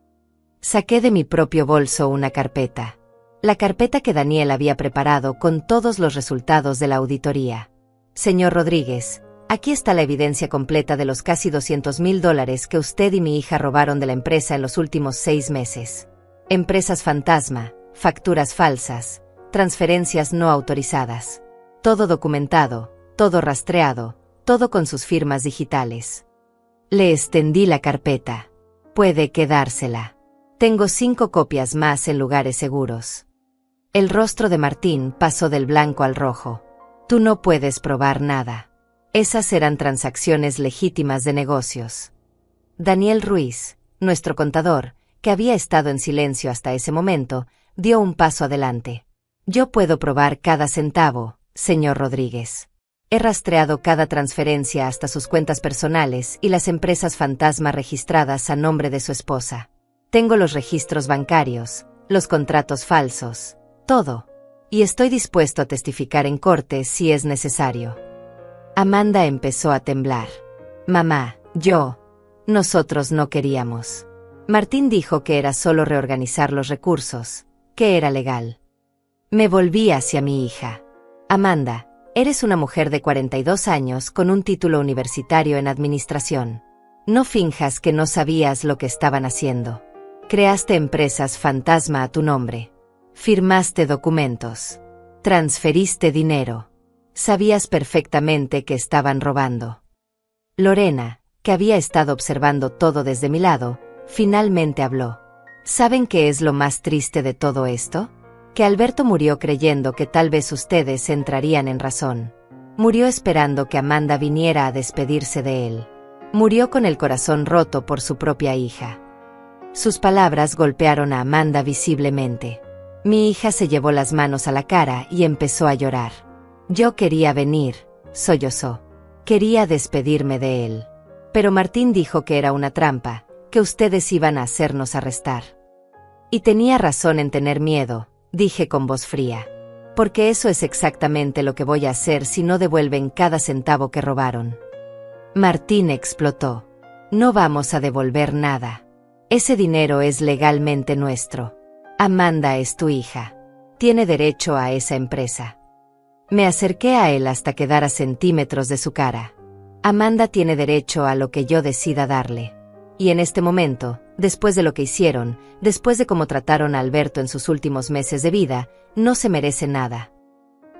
S1: Saqué de mi propio bolso una carpeta. La carpeta que Daniel había preparado con todos los resultados de la auditoría. Señor Rodríguez, aquí está la evidencia completa de los casi $200,000 que usted y mi hija robaron de la empresa en los últimos 6 meses. Empresas fantasma, facturas falsas, transferencias no autorizadas. Todo documentado, todo rastreado, todo con sus firmas digitales. Le extendí la carpeta. Puede quedársela. Tengo 5 copias más en lugares seguros. El rostro de Martín pasó del blanco al rojo. Tú no puedes probar nada. Esas eran transacciones legítimas de negocios. Daniel Ruiz, nuestro contador, que había estado en silencio hasta ese momento, dio un paso adelante. Yo puedo probar cada centavo, señor Rodríguez. He rastreado cada transferencia hasta sus cuentas personales y las empresas fantasma registradas a nombre de su esposa. Tengo los registros bancarios, los contratos falsos, todo. Y estoy dispuesto a testificar en corte si es necesario. Amanda empezó a temblar. Mamá, nosotros no queríamos. Martín dijo que era solo reorganizar los recursos, que era legal. Me volví hacia mi hija. Amanda, eres una mujer de 42 años con un título universitario en administración. No finjas que no sabías lo que estaban haciendo. Creaste empresas fantasma a tu nombre. Firmaste documentos. Transferiste dinero. Sabías perfectamente que estaban robando. Lorena, que había estado observando todo desde mi lado, finalmente habló. ¿Saben qué es lo más triste de todo esto? Que Alberto murió creyendo que tal vez ustedes entrarían en razón. Murió esperando que Amanda viniera a despedirse de él. Murió con el corazón roto por su propia hija. Sus palabras golpearon a Amanda visiblemente. Mi hija se llevó las manos a la cara y empezó a llorar. Yo quería venir, sollozó. Quería despedirme de él. Pero Martín dijo que era una trampa, que ustedes iban a hacernos arrestar. Y tenía razón en tener miedo, dije con voz fría. Porque eso es exactamente lo que voy a hacer si no devuelven cada centavo que robaron. Martín explotó. No vamos a devolver nada. Ese dinero es legalmente nuestro. Amanda es tu hija. Tiene derecho a esa empresa. Me acerqué a él hasta quedar a centímetros de su cara. Amanda tiene derecho a lo que yo decida darle. Y en este momento, después de lo que hicieron, después de cómo trataron a Alberto en sus últimos meses de vida, no se merece nada.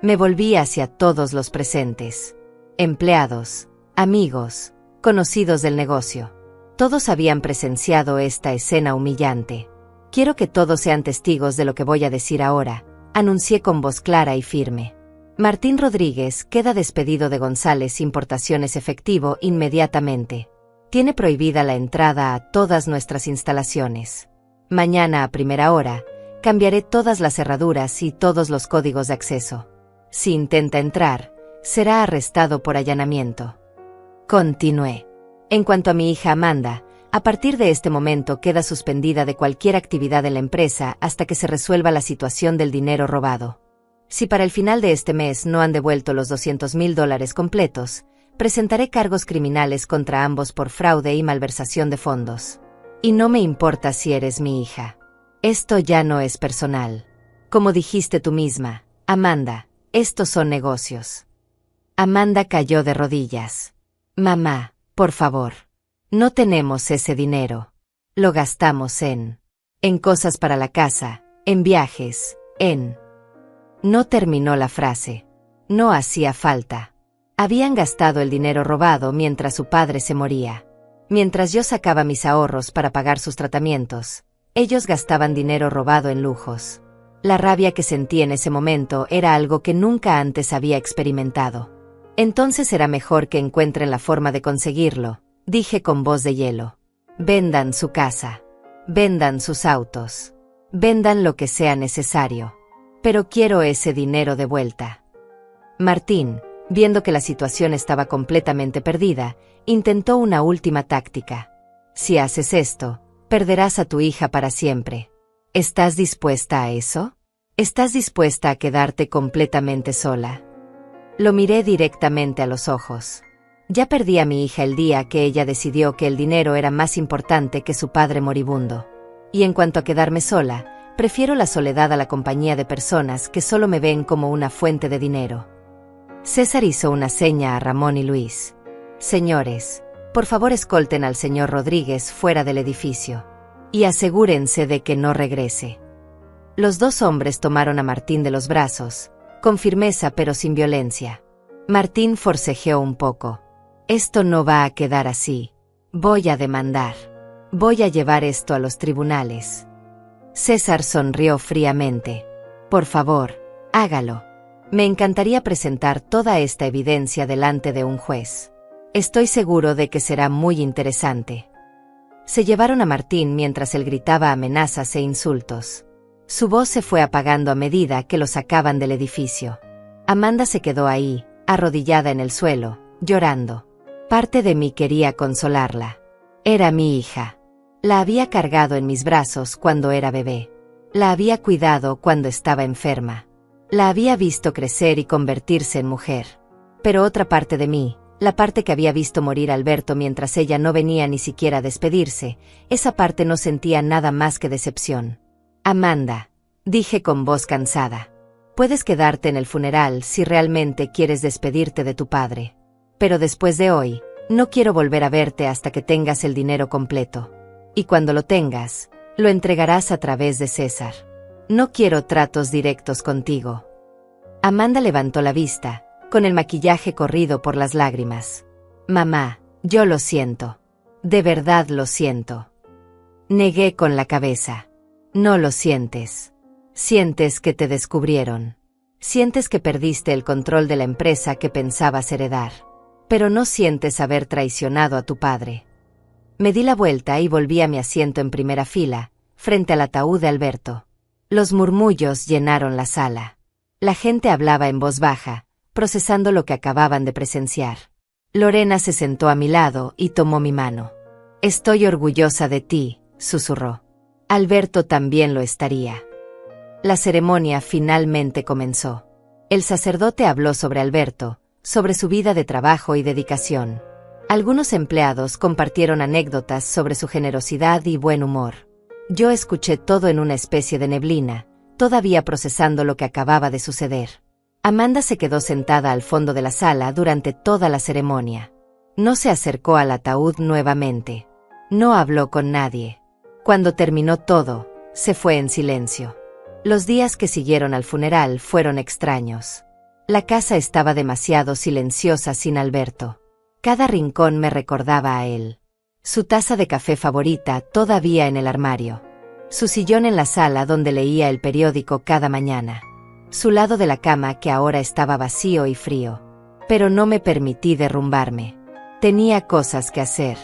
S1: Me volví hacia todos los presentes. Empleados, amigos, conocidos del negocio. Todos habían presenciado esta escena humillante. Quiero que todos sean testigos de lo que voy a decir ahora, anuncié con voz clara y firme. Martín Rodríguez queda despedido de González Importaciones Efectivo inmediatamente. Tiene prohibida la entrada a todas nuestras instalaciones. Mañana a primera hora, cambiaré todas las cerraduras y todos los códigos de acceso. Si intenta entrar, será arrestado por allanamiento. Continué. En cuanto a mi hija Amanda, a partir de este momento queda suspendida de cualquier actividad en la empresa hasta que se resuelva la situación del dinero robado. Si para el final de este mes no han devuelto los $200,000 completos, presentaré cargos criminales contra ambos por fraude y malversación de fondos. Y no me importa si eres mi hija. Esto ya no es personal. Como dijiste tú misma, Amanda, estos son negocios. Amanda cayó de rodillas. Mamá, por favor. No tenemos ese dinero. Lo gastamos en cosas para la casa, en viajes, No terminó la frase. No hacía falta. Habían gastado el dinero robado mientras su padre se moría. Mientras yo sacaba mis ahorros para pagar sus tratamientos, ellos gastaban dinero robado en lujos. La rabia que sentí en ese momento era algo que nunca antes había experimentado. Entonces era mejor que encuentren la forma de conseguirlo, dije con voz de hielo. Vendan su casa. Vendan sus autos. Vendan lo que sea necesario. Pero quiero ese dinero de vuelta. Martín, Viendo que la situación estaba completamente perdida, intentó una última táctica. Si haces esto, perderás a tu hija para siempre. ¿Estás dispuesta a eso? ¿Estás dispuesta a quedarte completamente sola? Lo miré directamente a los ojos. Ya perdí a mi hija el día que ella decidió que el dinero era más importante que su padre moribundo. Y en cuanto a quedarme sola, prefiero la soledad a la compañía de personas que solo me ven como una fuente de dinero. César hizo una seña a Ramón y Luis. Señores, por favor escolten al señor Rodríguez fuera del edificio. Y asegúrense de que no regrese. Los dos hombres tomaron a Martín de los brazos, con firmeza pero sin violencia. Martín forcejeó un poco. Esto no va a quedar así. Voy a demandar. Voy a llevar esto a los tribunales. César sonrió fríamente. Por favor, hágalo. Me encantaría presentar toda esta evidencia delante de un juez. Estoy seguro de que será muy interesante. Se llevaron a Martín mientras él gritaba amenazas e insultos. Su voz se fue apagando a medida que lo sacaban del edificio. Amanda se quedó ahí, arrodillada en el suelo, llorando. Parte de mí quería consolarla. Era mi hija. La había cargado en mis brazos cuando era bebé. La había cuidado cuando estaba enferma. La había visto crecer y convertirse en mujer. Pero otra parte de mí, la parte que había visto morir a Alberto mientras ella no venía ni siquiera a despedirse, esa parte no sentía nada más que decepción. Amanda, dije con voz cansada, puedes quedarte en el funeral si realmente quieres despedirte de tu padre. Pero después de hoy, no quiero volver a verte hasta que tengas el dinero completo. Y cuando lo tengas, lo entregarás a través de César. No quiero tratos directos contigo. Amanda levantó la vista, con el maquillaje corrido por las lágrimas. Mamá, yo lo siento. De verdad lo siento. Negué con la cabeza. No lo sientes. Sientes que te descubrieron. Sientes que perdiste el control de la empresa que pensabas heredar. Pero no sientes haber traicionado a tu padre. Me di la vuelta y volví a mi asiento en primera fila, frente al ataúd de Alberto. Los murmullos llenaron la sala. La gente hablaba en voz baja, procesando lo que acababan de presenciar. Lorena se sentó a mi lado y tomó mi mano. Estoy orgullosa de ti, susurró. Alberto también lo estaría. La ceremonia finalmente comenzó. El sacerdote habló sobre Alberto, sobre su vida de trabajo y dedicación. Algunos empleados compartieron anécdotas sobre su generosidad y buen humor. Yo escuché todo en una especie de neblina, todavía procesando lo que acababa de suceder. Amanda se quedó sentada al fondo de la sala durante toda la ceremonia. No se acercó al ataúd nuevamente. No habló con nadie. Cuando terminó todo, se fue en silencio. Los días que siguieron al funeral fueron extraños. La casa estaba demasiado silenciosa sin Alberto. Cada rincón me recordaba a él. Su taza de café favorita todavía en el armario. Su sillón en la sala donde leía el periódico cada mañana. Su lado de la cama que ahora estaba vacío y frío. Pero no me permití derrumbarme. Tenía cosas que hacer.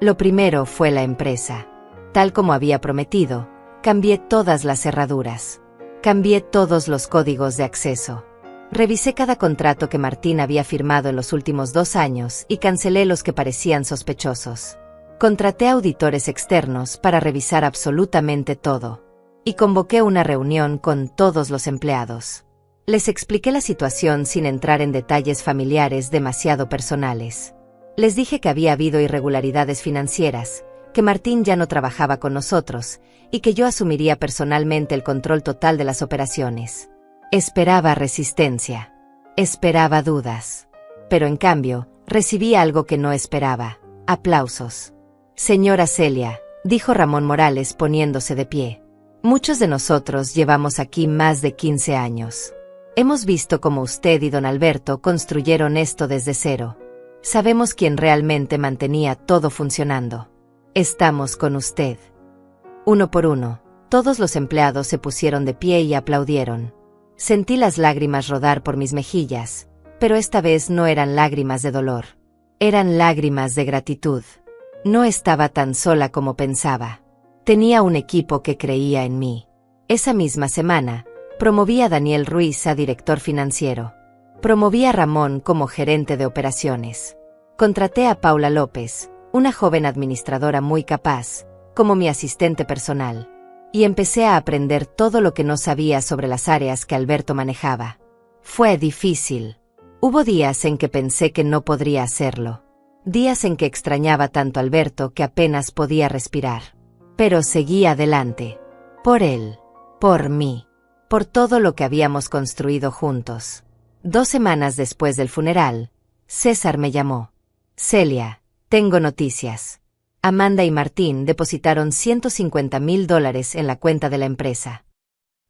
S1: Lo primero fue la empresa. Tal como había prometido, cambié todas las cerraduras. Cambié todos los códigos de acceso. Revisé cada contrato que Martín había firmado en los últimos 2 años y cancelé los que parecían sospechosos. Contraté auditores externos para revisar absolutamente todo. Y convoqué una reunión con todos los empleados. Les expliqué la situación sin entrar en detalles familiares demasiado personales. Les dije que había habido irregularidades financieras, que Martín ya no trabajaba con nosotros, y que yo asumiría personalmente el control total de las operaciones. Esperaba resistencia. Esperaba dudas. Pero en cambio, recibí algo que no esperaba: aplausos. Señora Celia, dijo Ramón Morales poniéndose de pie. Muchos de nosotros llevamos aquí más de 15 años. Hemos visto cómo usted y don Alberto construyeron esto desde cero. Sabemos quién realmente mantenía todo funcionando. Estamos con usted. Uno por uno, todos los empleados se pusieron de pie y aplaudieron. Sentí las lágrimas rodar por mis mejillas, pero esta vez no eran lágrimas de dolor. Eran lágrimas de gratitud. No estaba tan sola como pensaba. Tenía un equipo que creía en mí. Esa misma semana, promoví a Daniel Ruiz a director financiero. Promoví a Ramón como gerente de operaciones. Contraté a Paula López, una joven administradora muy capaz, como mi asistente personal. Y empecé a aprender todo lo que no sabía sobre las áreas que Alberto manejaba. Fue difícil. Hubo días en que pensé que no podría hacerlo. Días en que extrañaba tanto a Alberto que apenas podía respirar. Pero seguí adelante. Por él. Por mí. Por todo lo que habíamos construido juntos. 2 semanas después del funeral, César me llamó. Celia, tengo noticias. Amanda y Martín depositaron $150,000 en la cuenta de la empresa.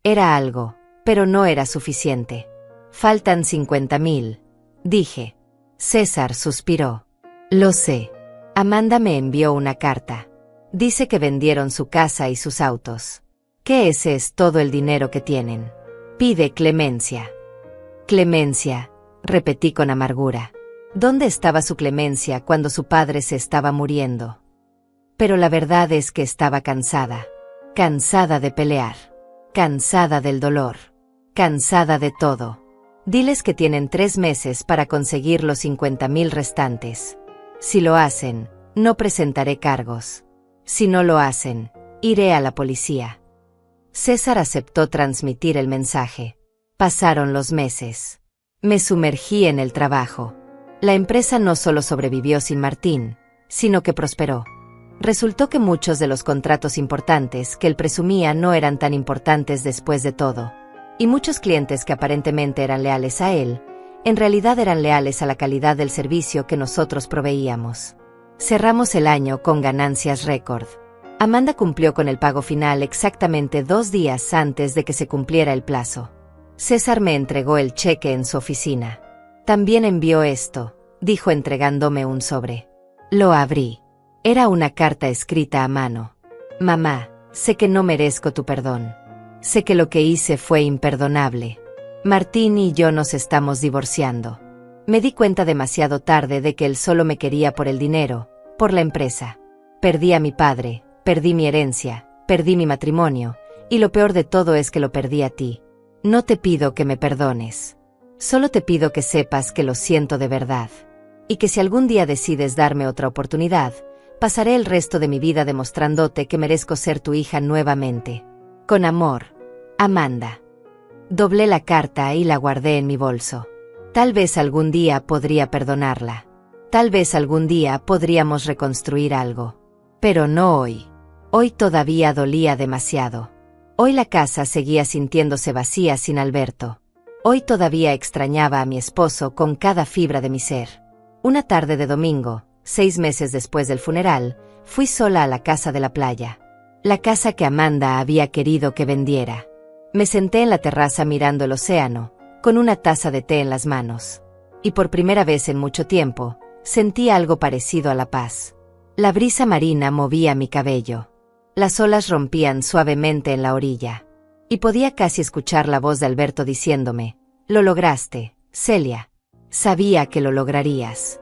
S1: Era algo, pero no era suficiente. Faltan 50,000, dije. César suspiró. Lo sé. Amanda me envió una carta. Dice que vendieron su casa y sus autos. Que ese es todo el dinero que tienen. Pide clemencia. Clemencia, repetí con amargura. ¿Dónde estaba su clemencia cuando su padre se estaba muriendo? Pero la verdad es que estaba cansada. Cansada de pelear. Cansada del dolor. Cansada de todo. Diles que tienen 3 meses para conseguir los 50,000 restantes. Si lo hacen, no presentaré cargos. Si no lo hacen, iré a la policía. César aceptó transmitir el mensaje. Pasaron los meses. Me sumergí en el trabajo. La empresa no solo sobrevivió sin Martín, sino que prosperó. Resultó que muchos de los contratos importantes que él presumía no eran tan importantes después de todo. Y muchos clientes que aparentemente eran leales a él, en realidad eran leales a la calidad del servicio que nosotros proveíamos. Cerramos el año con ganancias récord. Amanda cumplió con el pago final exactamente 2 días antes de que se cumpliera el plazo. César me entregó el cheque en su oficina. También envió esto, dijo entregándome un sobre. Lo abrí. Era una carta escrita a mano. Mamá, sé que no merezco tu perdón. Sé que lo que hice fue imperdonable. Martín y yo nos estamos divorciando. Me di cuenta demasiado tarde de que él solo me quería por el dinero, por la empresa. Perdí a mi padre, perdí mi herencia, perdí mi matrimonio, y lo peor de todo es que lo perdí a ti. No te pido que me perdones. Solo te pido que sepas que lo siento de verdad. Y que si algún día decides darme otra oportunidad, pasaré el resto de mi vida demostrándote que merezco ser tu hija nuevamente. Con amor, Amanda. Doblé la carta y la guardé en mi bolso. Tal vez algún día podría perdonarla. Tal vez algún día podríamos reconstruir algo. Pero no hoy. Hoy todavía dolía demasiado. Hoy la casa seguía sintiéndose vacía sin Alberto. Hoy todavía extrañaba a mi esposo con cada fibra de mi ser. Una tarde de domingo, 6 meses después del funeral, fui sola a la casa de la playa. La casa que Amanda había querido que vendiera. Me senté en la terraza mirando el océano, con una taza de té en las manos. Y por primera vez en mucho tiempo, sentí algo parecido a la paz. La brisa marina movía mi cabello. Las olas rompían suavemente en la orilla. Y podía casi escuchar la voz de Alberto diciéndome, «Lo lograste, Celia. Sabía que lo lograrías».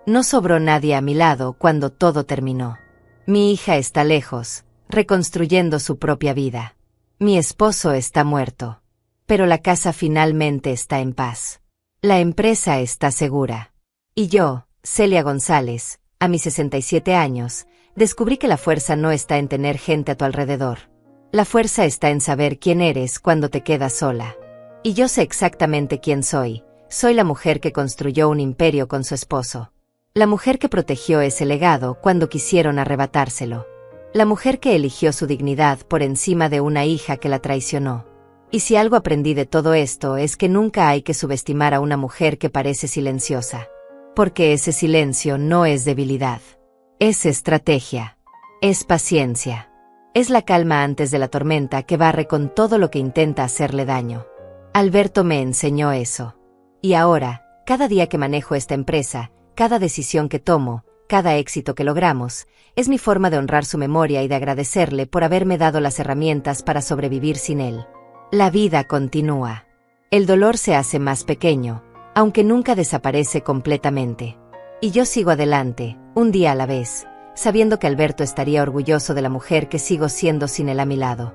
S1: No sobró nadie a mi lado cuando todo terminó. Mi hija está lejos, reconstruyendo su propia vida. Mi esposo está muerto. Pero la casa finalmente está en paz. La empresa está segura. Y yo, Celia González, a mis 67 años, descubrí que la fuerza no está en tener gente a tu alrededor. La fuerza está en saber quién eres cuando te quedas sola. Y yo sé exactamente quién soy. Soy la mujer que construyó un imperio con su esposo. La mujer que protegió ese legado cuando quisieron arrebatárselo. La mujer que eligió su dignidad por encima de una hija que la traicionó. Y si algo aprendí de todo esto es que nunca hay que subestimar a una mujer que parece silenciosa. Porque ese silencio no es debilidad. Es estrategia. Es paciencia. Es la calma antes de la tormenta que barre con todo lo que intenta hacerle daño. Alberto me enseñó eso. Y ahora, cada día que manejo esta empresa, cada decisión que tomo, cada éxito que logramos, es mi forma de honrar su memoria y de agradecerle por haberme dado las herramientas para sobrevivir sin él. La vida continúa. El dolor se hace más pequeño, aunque nunca desaparece completamente. Y yo sigo adelante, un día a la vez, sabiendo que Alberto estaría orgulloso de la mujer que sigo siendo sin él a mi lado.